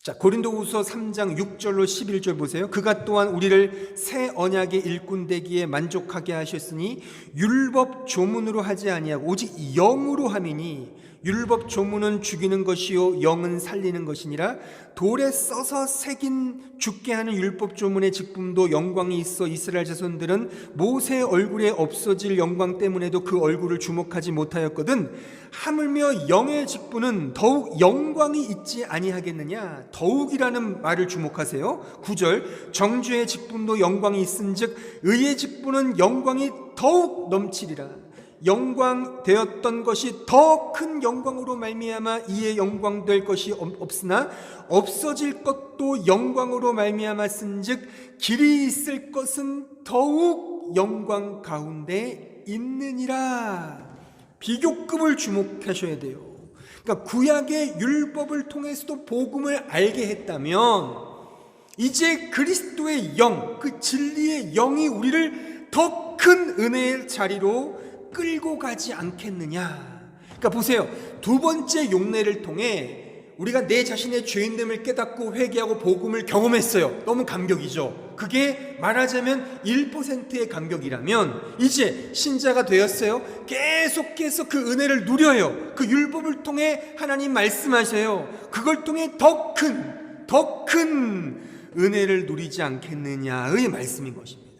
자, 고린도후서 3장 6절로 11절 보세요. 그가 또한 우리를 새 언약의 일꾼 되기에 만족하게 하셨으니 율법 조문으로 하지 아니하고 오직 영으로 함이니 율법 조문은 죽이는 것이요 영은 살리는 것이니라. 돌에 써서 새긴 죽게 하는 율법 조문의 직분도 영광이 있어 이스라엘 자손들은 모세의 얼굴에 없어질 영광 때문에도 그 얼굴을 주목하지 못하였거든. 하물며 영의 직분은 더욱 영광이 있지 아니하겠느냐. 더욱이라는 말을 주목하세요. 9절 정죄의 직분도 영광이 있은즉 의의 직분은 영광이 더욱 넘치리라. 영광 되었던 것이 더 큰 영광으로 말미암아 이에 영광될 것이 없으나 없어질 것도 영광으로 말미암아 쓴즉 길이 있을 것은 더욱 영광 가운데 있느니라. 비교급을 주목하셔야 돼요. 그러니까 구약의 율법을 통해서도 복음을 알게 했다면 이제 그리스도의 영, 그 진리의 영이 우리를 더 큰 은혜의 자리로 끌고 가지 않겠느냐. 그러니까 보세요. 두 번째 용례를 통해 우리가 내 자신의 죄인됨을 깨닫고 회개하고 복음을 경험했어요. 너무 감격이죠. 그게 말하자면 1%의 감격이라면 이제 신자가 되었어요. 계속해서 그 은혜를 누려요. 그 율법을 통해 하나님 말씀하셔요. 그걸 통해 더 큰 은혜를 누리지 않겠느냐의 말씀인 것입니다.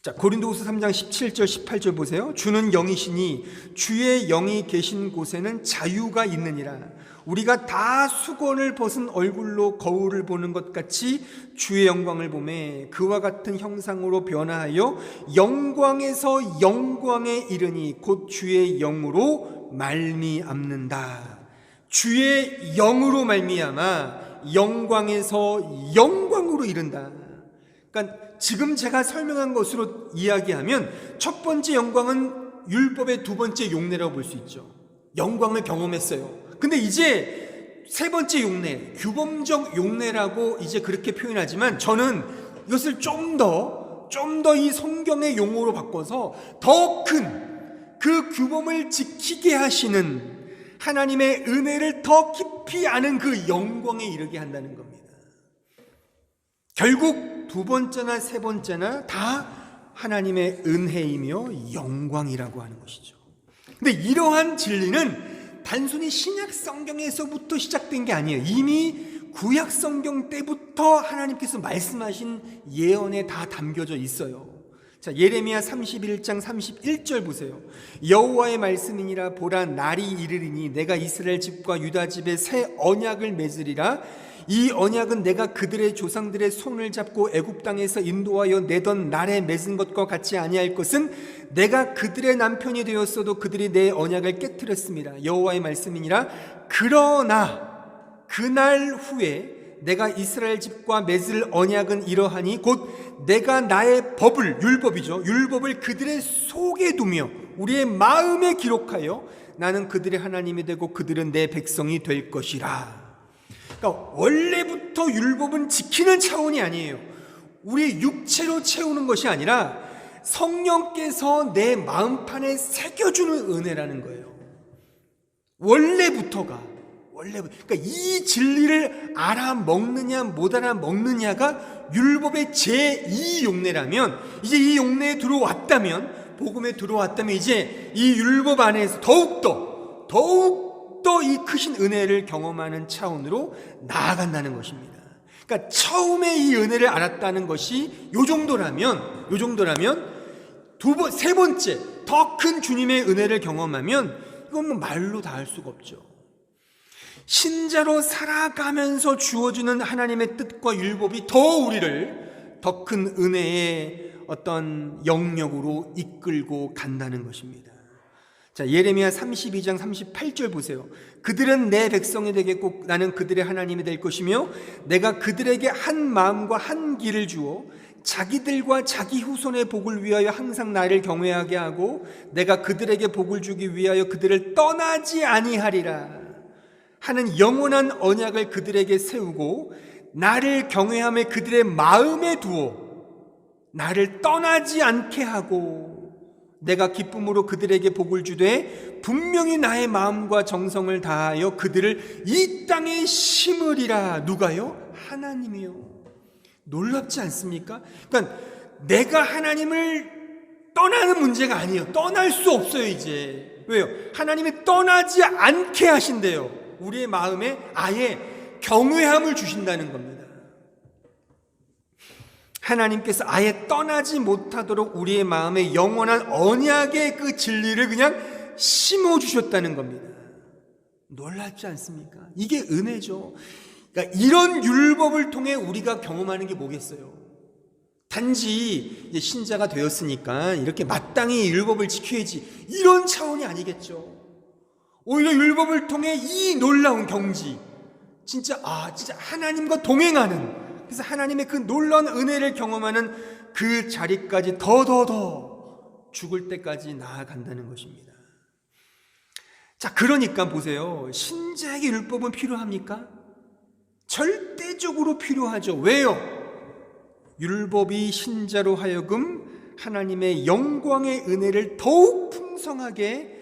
자, 고린도후서 3장 17절 18절 보세요. 주는 영이시니 주의 영이 계신 곳에는 자유가 있느니라. 우리가 다 수건을 벗은 얼굴로 거울을 보는 것 같이 주의 영광을 보매 그와 같은 형상으로 변화하여 영광에서 영광에 이르니 곧 주의 영으로 말미암는다. 주의 영으로 말미암아 영광에서 영광으로 이른다. 그러니까 지금 제가 설명한 것으로 이야기하면 첫 번째 영광은 율법의 두 번째 용례라고 볼 수 있죠. 영광을 경험했어요. 근데 이제 세 번째 용례, 규범적 용례라고 이제 그렇게 표현하지만 저는 이것을 좀 더 이 성경의 용어로 바꿔서 더 큰 그 규범을 지키게 하시는 하나님의 은혜를 더 깊이 아는 그 영광에 이르게 한다는 겁니다. 결국 두 번째나 세 번째나 다 하나님의 은혜이며 영광이라고 하는 것이죠. 근데 이러한 진리는 단순히 신약 성경에서부터 시작된 게 아니에요. 이미 구약 성경 때부터 하나님께서 말씀하신 예언에 다 담겨져 있어요. 자, 예레미야 31장 31절 보세요. 여호와의 말씀이니라. 보라, 날이 이르리니 내가 이스라엘 집과 유다 집에 새 언약을 맺으리라. 이 언약은 내가 그들의 조상들의 손을 잡고 애굽 땅에서 인도하여 내던 날에 맺은 것과 같이 아니할 것은 내가 그들의 남편이 되었어도 그들이 내 언약을 깨트렸습니다. 여호와의 말씀이니라. 그러나 그날 후에 내가 이스라엘 집과 맺을 언약은 이러하니 곧 내가 나의 법을, 율법이죠, 율법을 그들의 속에 두며 우리의 마음에 기록하여 나는 그들의 하나님이 되고 그들은 내 백성이 될 것이라. 그러니까 원래부터 율법은 지키는 차원이 아니에요. 우리 육체로 채우는 것이 아니라 성령께서 내 마음판에 새겨주는 은혜라는 거예요. 원래부터가. 그러니까 이 진리를 알아먹느냐 못 알아먹느냐가 율법의 제2 용례라면, 이제 이 용례에 들어왔다면, 복음에 들어왔다면 이제 이 율법 안에서 더욱더 이 크신 은혜를 경험하는 차원으로 나아간다는 것입니다. 그러니까 처음에 이 은혜를 알았다는 것이 요 정도라면 세 번째 더 큰 주님의 은혜를 경험하면 이건 뭐 말로 다 할 수가 없죠. 신자로 살아가면서 주어지는 하나님의 뜻과 율법이 더 우리를 더 큰 은혜의 어떤 영역으로 이끌고 간다는 것입니다. 자, 예레미야 32장 38절 보세요. 그들은 내 백성이 되겠고 나는 그들의 하나님이 될 것이며 내가 그들에게 한 마음과 한 길을 주어 자기들과 자기 후손의 복을 위하여 항상 나를 경외하게 하고 내가 그들에게 복을 주기 위하여 그들을 떠나지 아니하리라 하는 영원한 언약을 그들에게 세우고 나를 경외함을 그들의 마음에 두어 나를 떠나지 않게 하고 내가 기쁨으로 그들에게 복을 주되 분명히 나의 마음과 정성을 다하여 그들을 이 땅에 심으리라. 누가요? 하나님이요. 놀랍지 않습니까? 그러니까 내가 하나님을 떠나는 문제가 아니에요. 떠날 수 없어요 이제. 왜요? 하나님이 떠나지 않게 하신대요. 우리의 마음에 아예 경외함을 주신다는 겁니다. 하나님께서 아예 떠나지 못하도록 우리의 마음에 영원한 언약의 그 진리를 그냥 심어주셨다는 겁니다. 놀랍지 않습니까? 이게 은혜죠. 그러니까 이런 율법을 통해 우리가 경험하는 게 뭐겠어요? 단지 이제 신자가 되었으니까 이렇게 마땅히 율법을 지켜야지 이런 차원이 아니겠죠. 오히려 율법을 통해 이 놀라운 경지, 진짜 하나님과 동행하는, 그래서 하나님의 그 놀라운 은혜를 경험하는 그 자리까지 더 죽을 때까지 나아간다는 것입니다. 자, 그러니까 보세요. 신자에게 율법은 필요합니까? 절대적으로 필요하죠. 왜요? 율법이 신자로 하여금 하나님의 영광의 은혜를 더욱 풍성하게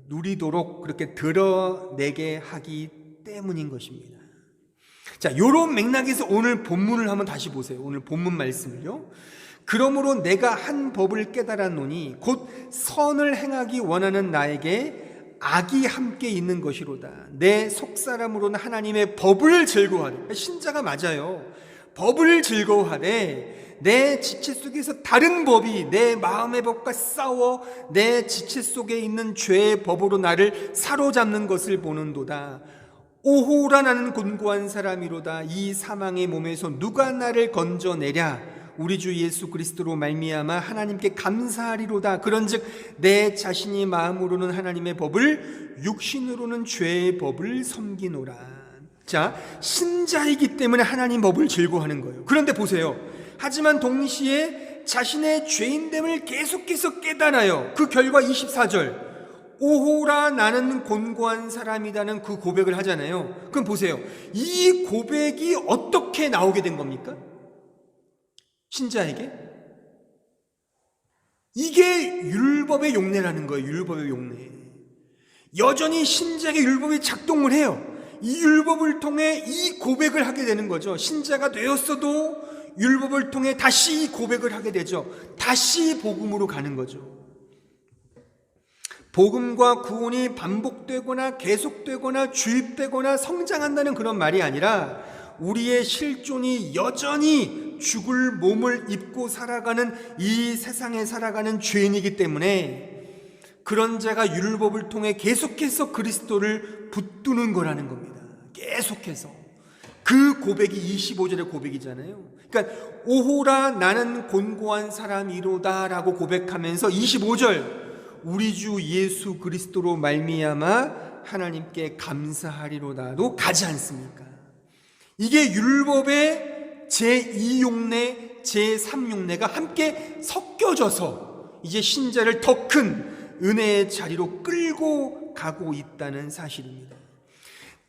누리도록 그렇게 드러내게 하기 때문인 것입니다. 자, 이런 맥락에서 오늘 본문을 한번 다시 보세요. 오늘 본문 말씀을요. 그러므로 내가 한 법을 깨달았노니 곧 선을 행하기 원하는 나에게 악이 함께 있는 것이로다. 내 속사람으로는 하나님의 법을 즐거워하되, 신자가 맞아요. 법을 즐거워하되 내 지체 속에서 다른 법이 내 마음의 법과 싸워 내 지체 속에 있는 죄의 법으로 나를 사로잡는 것을 보는도다. 오호라 나는 곤고한 사람이로다. 이 사망의 몸에서 누가 나를 건져내랴. 우리 주 예수 그리스도로 말미암아 하나님께 감사하리로다. 그런즉 내 자신이 마음으로는 하나님의 법을 육신으로는 죄의 법을 섬기노라. 자, 신자이기 때문에 하나님 법을 즐거워하는 거예요. 그런데 보세요. 하지만 동시에 자신의 죄인됨을 계속해서 깨달아요. 그 결과 24절 오호라 나는 곤고한 사람이라는 그 고백을 하잖아요. 그럼 보세요. 이 고백이 어떻게 나오게 된 겁니까? 신자에게? 이게 율법의 용례라는 거예요. 율법의 용례. 여전히 신자에게 율법이 작동을 해요. 이 율법을 통해 이 고백을 하게 되는 거죠. 신자가 되었어도 율법을 통해 다시 이 고백을 하게 되죠. 다시 복음으로 가는 거죠. 복음과 구원이 반복되거나 계속되거나 주입되거나 성장한다는 그런 말이 아니라 우리의 실존이 여전히 죽을 몸을 입고 살아가는 이 세상에 살아가는 죄인이기 때문에 그런 자가 율법을 통해 계속해서 그리스도를 붙드는 거라는 겁니다. 계속해서. 그 고백이 25절의 고백이잖아요. 그러니까 오호라 나는 곤고한 사람이로다 라고 고백하면서 25절 우리 주 예수 그리스도로 말미암아 하나님께 감사하리로다로 가지 않습니까? 이게 율법의 제2용례, 제3용례가 함께 섞여져서 이제 신자를 더 큰 은혜의 자리로 끌고 가고 있다는 사실입니다.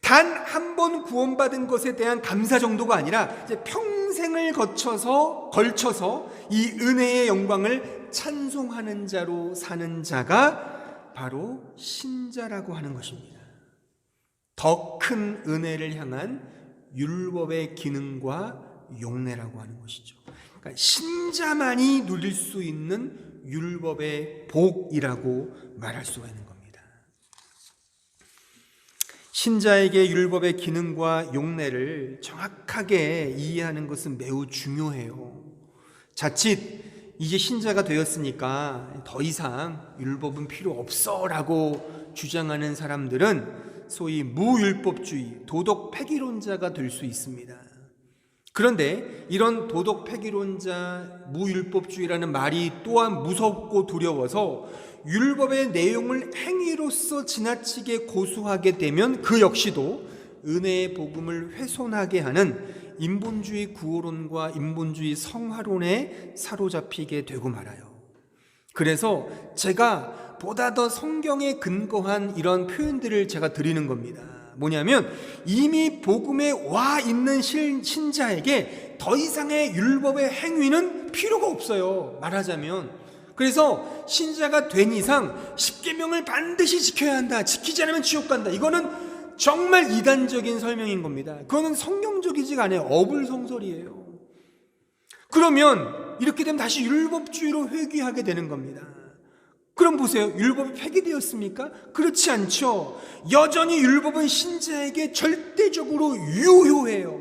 단 한 번 구원받은 것에 대한 감사 정도가 아니라 이제 평생을 걸쳐서 이 은혜의 영광을 찬송하는 자로 사는 자가 바로 신자라고 하는 것입니다. 더 큰 은혜를 향한 율법의 기능과 용례라고 하는 것이죠. 그러니까 신자만이 누릴 수 있는 율법의 복이라고 말할 수가 있는 겁니다. 신자에게 율법의 기능과 용례를 정확하게 이해하는 것은 매우 중요해요. 자칫 이제 신자가 되었으니까 더 이상 율법은 필요 없어 라고 주장하는 사람들은 소위 무율법주의, 도덕 폐기론자가 될 수 있습니다. 그런데 이런 도덕 폐기론자, 무율법주의라는 말이 또한 무섭고 두려워서 율법의 내용을 행위로서 지나치게 고수하게 되면 그 역시도 은혜의 복음을 훼손하게 하는 인본주의 구호론과 인본주의 성화론에 사로잡히게 되고 말아요. 그래서 제가 보다 더 성경에 근거한 이런 표현들을 제가 드리는 겁니다. 뭐냐면 이미 복음에 와 있는 신자에게 더 이상의 율법의 행위는 필요가 없어요. 말하자면. 그래서 신자가 된 이상 십계명을 반드시 지켜야 한다. 지키지 않으면 지옥 간다. 이거는 정말 이단적인 설명인 겁니다. 그거는 성경적이지가 않아요. 어불성설이에요. 그러면 이렇게 되면 다시 율법주의로 회귀하게 되는 겁니다. 그럼 보세요. 율법이 폐기되었습니까? 그렇지 않죠. 여전히 율법은 신자에게 절대적으로 유효해요.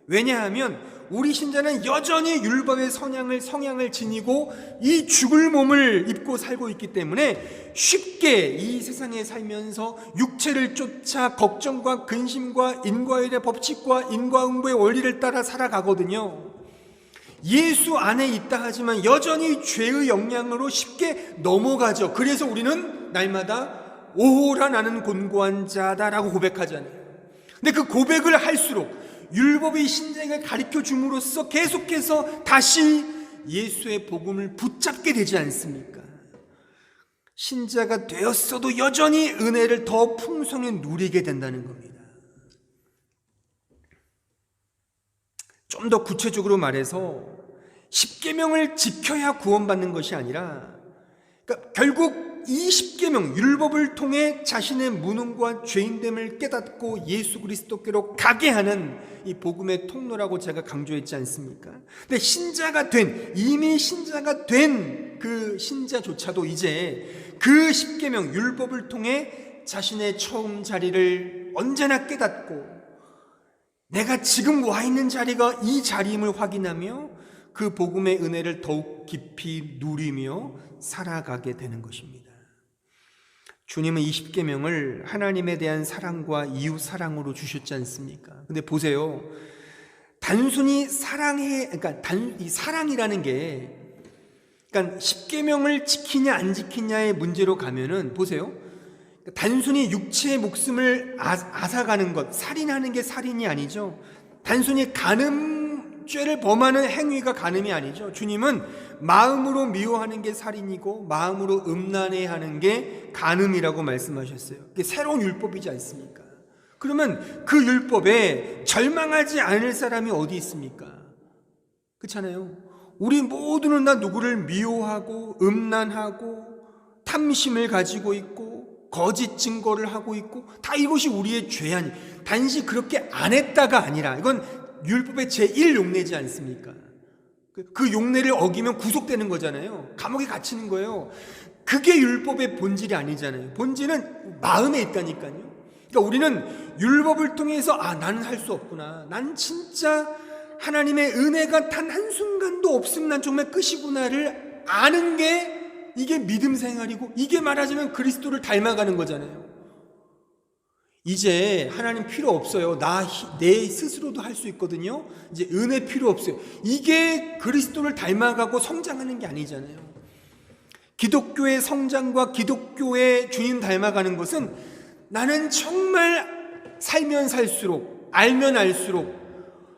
왜냐하면 우리 신자는 여전히 율법의 성향을 지니고 이 죽을 몸을 입고 살고 있기 때문에 쉽게 이 세상에 살면서 육체를 쫓아 걱정과 근심과 인과율의 법칙과 인과응보의 원리를 따라 살아가거든요. 예수 안에 있다 하지만 여전히 죄의 영향으로 쉽게 넘어가죠. 그래서 우리는 날마다 오호라 나는 곤고한 자다라고 고백하잖아요. 근데 그 고백을 할수록 율법이 신자에게 가르쳐 줌으로써 계속해서 다시 예수의 복음을 붙잡게 되지 않습니까? 신자가 되었어도 여전히 은혜를 더 풍성히 누리게 된다는 겁니다. 좀 더 구체적으로 말해서 십계명을 지켜야 구원받는 것이 아니라, 그러니까 결국 이 십계명 율법을 통해 자신의 무능과 죄인됨을 깨닫고 예수 그리스도께로 가게 하는 이 복음의 통로라고 제가 강조했지 않습니까? 근데 이미 신자가 된 그 신자조차도 이제 그 십계명 율법을 통해 자신의 처음 자리를 언제나 깨닫고 내가 지금 와 있는 자리가 이 자리임을 확인하며 그 복음의 은혜를 더욱 깊이 누리며 살아가게 되는 것입니다. 주님은 이 십계명을 하나님에 대한 사랑과 이웃 사랑으로 주셨지 않습니까? 근데 보세요. 단순히 이 사랑이라는 게, 그러니까 십계명을 지키냐 안 지키냐의 문제로 가면은 보세요. 단순히 육체의 목숨을 앗아가는 것, 살인하는 게 살인이 아니죠. 단순히 간음죄를 범하는 행위가 간음이 아니죠. 주님은 마음으로 미워하는 게 살인이고 마음으로 음란해하는 게 간음이라고 말씀하셨어요. 그게 새로운 율법이지 않습니까? 그러면 그 율법에 절망하지 않을 사람이 어디 있습니까? 그렇잖아요. 우리 모두는 다 누구를 미워하고 음란하고 탐심을 가지고 있고 거짓 증거를 하고 있고 다 이것이 우리의 죄 아니. 단지 그렇게 안 했다가 아니라 이건 율법의 제1용례지 않습니까? 그 용례를 어기면 구속되는 거잖아요. 감옥에 갇히는 거예요. 그게 율법의 본질이 아니잖아요. 본질은 마음에 있다니까요. 그러니까 우리는 율법을 통해서 나는 할 수 없구나. 난 진짜 하나님의 은혜가 단 한순간도 없으면 난 정말 끝이구나를 아는 게 이게 믿음 생활이고 이게 말하자면 그리스도를 닮아가는 거잖아요. 이제 하나님 필요 없어요. 내 스스로도 할 수 있거든요. 이제 은혜 필요 없어요. 이게 그리스도를 닮아가고 성장하는 게 아니잖아요. 기독교의 성장과 기독교의 주님 닮아가는 것은 나는 정말 살면 살수록 알면 알수록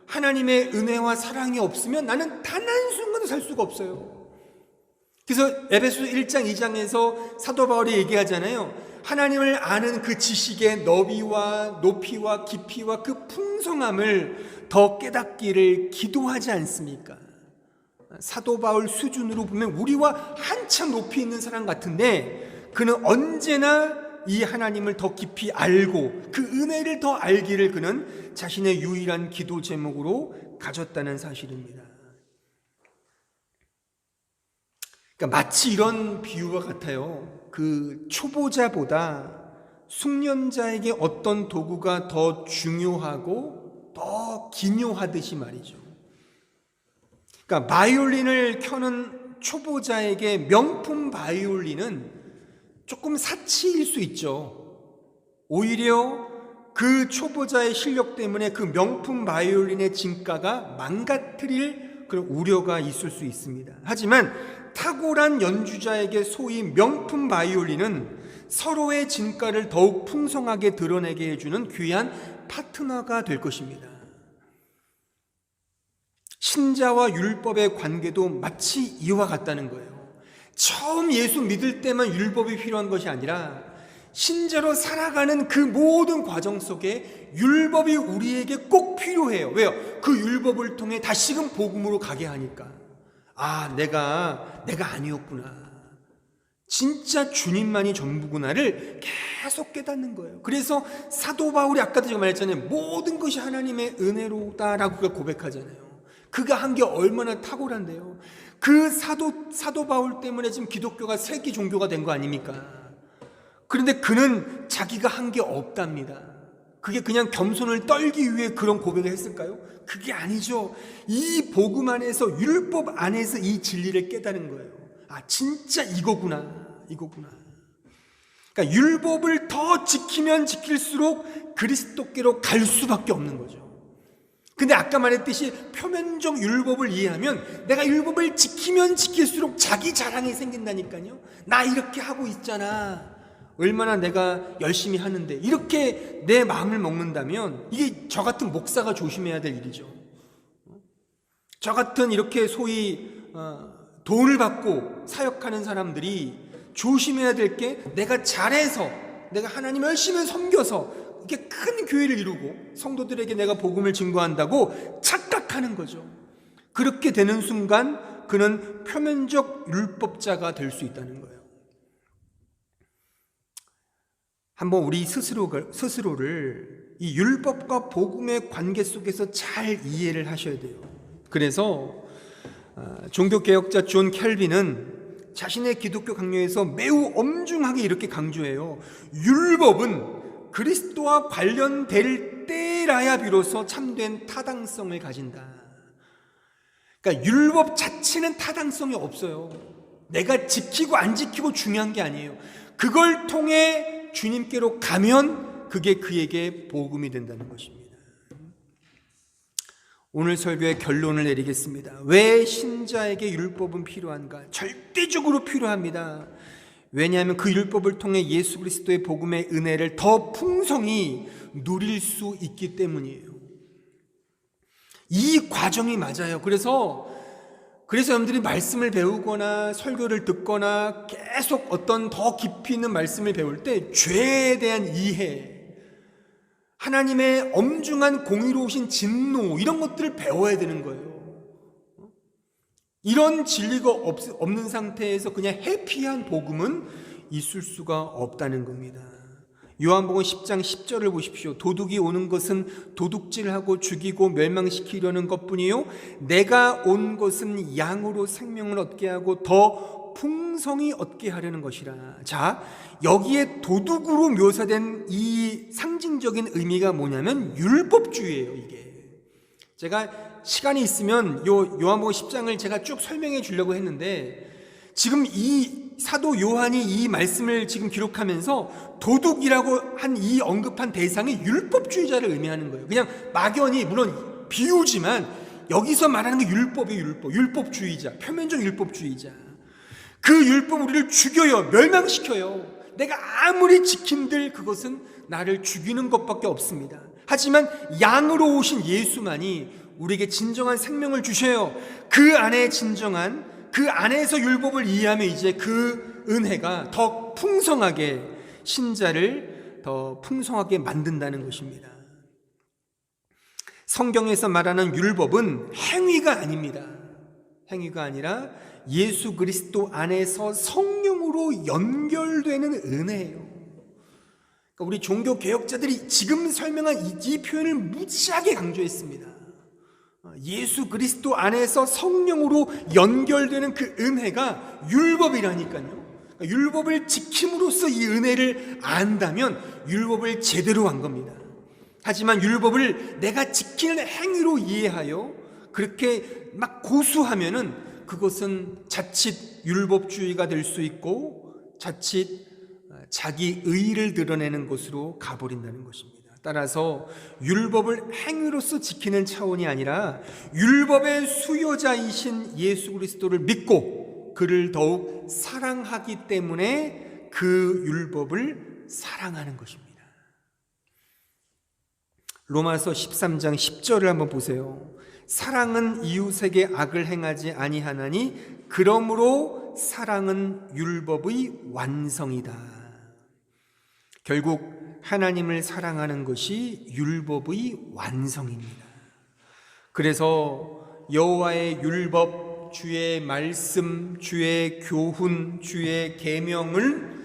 하나님의 은혜와 사랑이 없으면 나는 단 한순간도 살 수가 없어요. 그래서 에베소서 1장 2장에서 사도 바울이 얘기하잖아요. 하나님을 아는 그 지식의 너비와 높이와 깊이와 그 풍성함을 더 깨닫기를 기도하지 않습니까? 사도 바울 수준으로 보면 우리와 한참 높이 있는 사람 같은데 그는 언제나 이 하나님을 더 깊이 알고 그 은혜를 더 알기를 그는 자신의 유일한 기도 제목으로 가졌다는 사실입니다. 그러니까 마치 이런 비유와 같아요. 그 초보자보다 숙련자에게 어떤 도구가 더 중요하고 더 기묘하듯이 말이죠. 그러니까 바이올린을 켜는 초보자에게 명품 바이올린은 조금 사치일 수 있죠. 오히려 그 초보자의 실력 때문에 그 명품 바이올린의 진가가 망가뜨릴 그런 우려가 있을 수 있습니다. 하지만 탁월한 연주자에게 소위 명품 바이올린은 서로의 진가를 더욱 풍성하게 드러내게 해주는 귀한 파트너가 될 것입니다. 신자와 율법의 관계도 마치 이와 같다는 거예요. 처음 예수 믿을 때만 율법이 필요한 것이 아니라 신자로 살아가는 그 모든 과정 속에 율법이 우리에게 꼭 필요해요. 왜요? 그 율법을 통해 다시금 복음으로 가게 하니까 내가 아니었구나, 진짜 주님만이 전부구나를 계속 깨닫는 거예요. 그래서 사도 바울이 아까도 제가 말했잖아요. 모든 것이 하나님의 은혜로다라고 그가 고백하잖아요. 그가 한 게 얼마나 탁월한데요. 그 사도 바울 때문에 지금 기독교가 세계 종교가 된 거 아닙니까? 그런데 그는 자기가 한 게 없답니다. 그게 그냥 겸손을 떨기 위해 그런 고백을 했을까요? 그게 아니죠. 이 복음 안에서, 율법 안에서 이 진리를 깨달은 거예요. 진짜 이거구나. 그러니까 율법을 더 지키면 지킬수록 그리스도께로 갈 수밖에 없는 거죠. 근데 아까 말했듯이 표면적 율법을 이해하면 내가 율법을 지키면 지킬수록 자기 자랑이 생긴다니까요. 나 이렇게 하고 있잖아, 얼마나 내가 열심히 하는데, 이렇게 내 마음을 먹는다면 이게 저 같은 목사가 조심해야 될 일이죠. 저 같은 이렇게 소위 돈을 받고 사역하는 사람들이 조심해야 될 게, 내가 잘해서, 내가 하나님 열심히 섬겨서 이렇게 큰 교회를 이루고 성도들에게 내가 복음을 증거한다고 착각하는 거죠. 그렇게 되는 순간 그는 표면적 율법자가 될 수 있다는 거예요. 한번 우리 스스로를 이 율법과 복음의 관계 속에서 잘 이해를 하셔야 돼요. 그래서 종교개혁자 존 켈빈은 자신의 기독교 강요에서 매우 엄중하게 이렇게 강조해요. 율법은 그리스도와 관련될 때라야 비로소 참된 타당성을 가진다. 그러니까 율법 자체는 타당성이 없어요. 내가 지키고 안 지키고 중요한 게 아니에요. 그걸 통해 주님께로 가면 그게 그에게 복음이 된다는 것입니다. 오늘 설교의 결론을 내리겠습니다. 왜 신자에게 율법은 필요한가? 절대적으로 필요합니다. 왜냐하면 그 율법을 통해 예수 그리스도의 복음의 은혜를 더 풍성히 누릴 수 있기 때문이에요. 이 과정이 맞아요. 그래서 여러분들이 말씀을 배우거나 설교를 듣거나 계속 어떤 더 깊이 있는 말씀을 배울 때 죄에 대한 이해, 하나님의 엄중한 공의로우신 진노, 이런 것들을 배워야 되는 거예요. 이런 진리가 없는 상태에서 그냥 해피한 복음은 있을 수가 없다는 겁니다. 요한복음 10장 10절을 보십시오. 도둑이 오는 것은 도둑질하고 죽이고 멸망시키려는 것뿐이요, 내가 온 것은 양으로 생명을 얻게 하고 더 풍성히 얻게 하려는 것이라. 자, 여기에 도둑으로 묘사된 이 상징적인 의미가 뭐냐면 율법주의예요. 이게 제가 시간이 있으면 요한복음 10장을 제가 쭉 설명해 주려고 했는데, 지금 이 사도 요한이 이 말씀을 지금 기록하면서 도둑이라고 한 이 언급한 대상이 율법주의자를 의미하는 거예요. 그냥 막연히, 물론 비유지만 여기서 말하는 게 율법이에요. 율법주의자, 표면적 율법주의자. 그 율법 우리를 죽여요, 멸망시켜요. 내가 아무리 지킨들 그것은 나를 죽이는 것밖에 없습니다. 하지만 양으로 오신 예수만이 우리에게 진정한 생명을 주셔요. 그 안에 그 안에서 율법을 이해하면 이제 그 은혜가 더 풍성하게, 신자를 더 풍성하게 만든다는 것입니다. 성경에서 말하는 율법은 행위가 아닙니다. 행위가 아니라 예수 그리스도 안에서 성령으로 연결되는 은혜예요. 그러니까 우리 종교 개혁자들이 지금 설명한 이 표현을 무지하게 강조했습니다. 예수 그리스도 안에서 성령으로 연결되는 그 은혜가 율법이라니까요. 율법을 지킴으로써 이 은혜를 안다면 율법을 제대로 한 겁니다. 하지만 율법을 내가 지키는 행위로 이해하여 그렇게 막 고수하면은 그것은 자칫 율법주의가 될 수 있고 자칫 자기 의의를 드러내는 것으로 가버린다는 것입니다. 따라서 율법을 행위로서 지키는 차원이 아니라 율법의 수요자이신 예수 그리스도를 믿고 그를 더욱 사랑하기 때문에 그 율법을 사랑하는 것입니다. 로마서 13장 10절을 한번 보세요. 사랑은 이웃에게 악을 행하지 아니하나니 그러므로 사랑은 율법의 완성이다. 결국 하나님을 사랑하는 것이 율법의 완성입니다. 그래서 여호와의 율법, 주의 말씀, 주의 교훈, 주의 계명을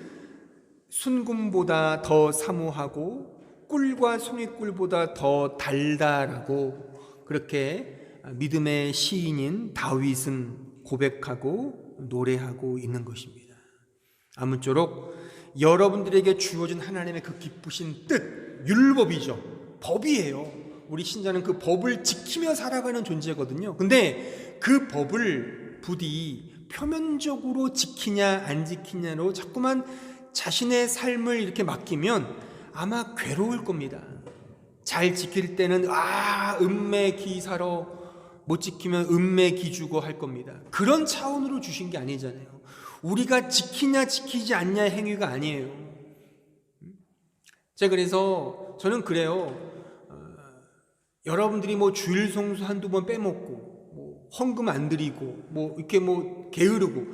순금보다 더 사모하고 꿀과 송이꿀보다 더 달달하고, 그렇게 믿음의 시인인 다윗은 고백하고 노래하고 있는 것입니다. 아무쪼록 여러분들에게 주어진 하나님의 그 기쁘신 뜻, 율법이죠. 법이에요. 우리 신자는 그 법을 지키며 살아가는 존재거든요. 근데 그 법을 부디 표면적으로 지키냐 안 지키냐로 자꾸만 자신의 삶을 이렇게 맡기면 아마 괴로울 겁니다. 잘 지킬 때는 음매기사로, 못 지키면 음매기주고 할 겁니다. 그런 차원으로 주신 게 아니잖아요. 우리가 지키냐 지키지 않냐 행위가 아니에요. 제가 그래서 저는 그래요. 여러분들이 뭐 주일 성수 한두 번 빼먹고 헌금 안 드리고 이렇게 게으르고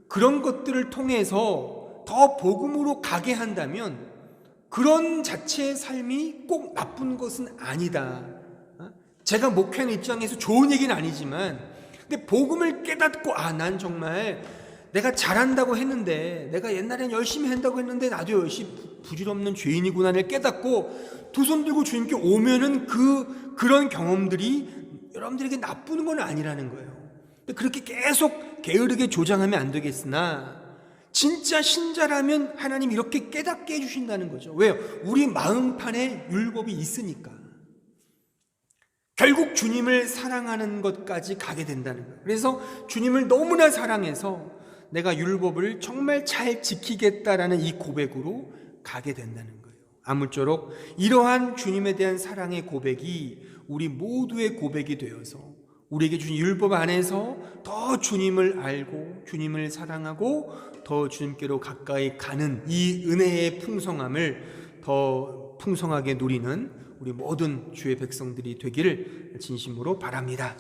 그런 것들을 통해서 더 복음으로 가게 한다면 그런 자체의 삶이 꼭 나쁜 것은 아니다. 제가 목회하는 입장에서 좋은 얘기는 아니지만, 근데 복음을 깨닫고 난 정말 내가 잘한다고 했는데, 내가 옛날엔 열심히 한다고 했는데 나도 역시 부질없는 죄인이구나를 깨닫고 두 손 들고 주님께 오면은 그런 경험들이 여러분들에게 나쁜 건 아니라는 거예요. 근데 그렇게 계속 게으르게 조장하면 안 되겠으나 진짜 신자라면 하나님 이렇게 깨닫게 해주신다는 거죠. 왜요? 우리 마음판에 율법이 있으니까. 결국 주님을 사랑하는 것까지 가게 된다는 거예요. 그래서 주님을 너무나 사랑해서 내가 율법을 정말 잘 지키겠다라는 이 고백으로 가게 된다는 거예요. 아무쪼록 이러한 주님에 대한 사랑의 고백이 우리 모두의 고백이 되어서 우리에게 주신 율법 안에서 더 주님을 알고 주님을 사랑하고 더 주님께로 가까이 가는 이 은혜의 풍성함을 더 풍성하게 누리는 우리 모든 주의 백성들이 되기를 진심으로 바랍니다.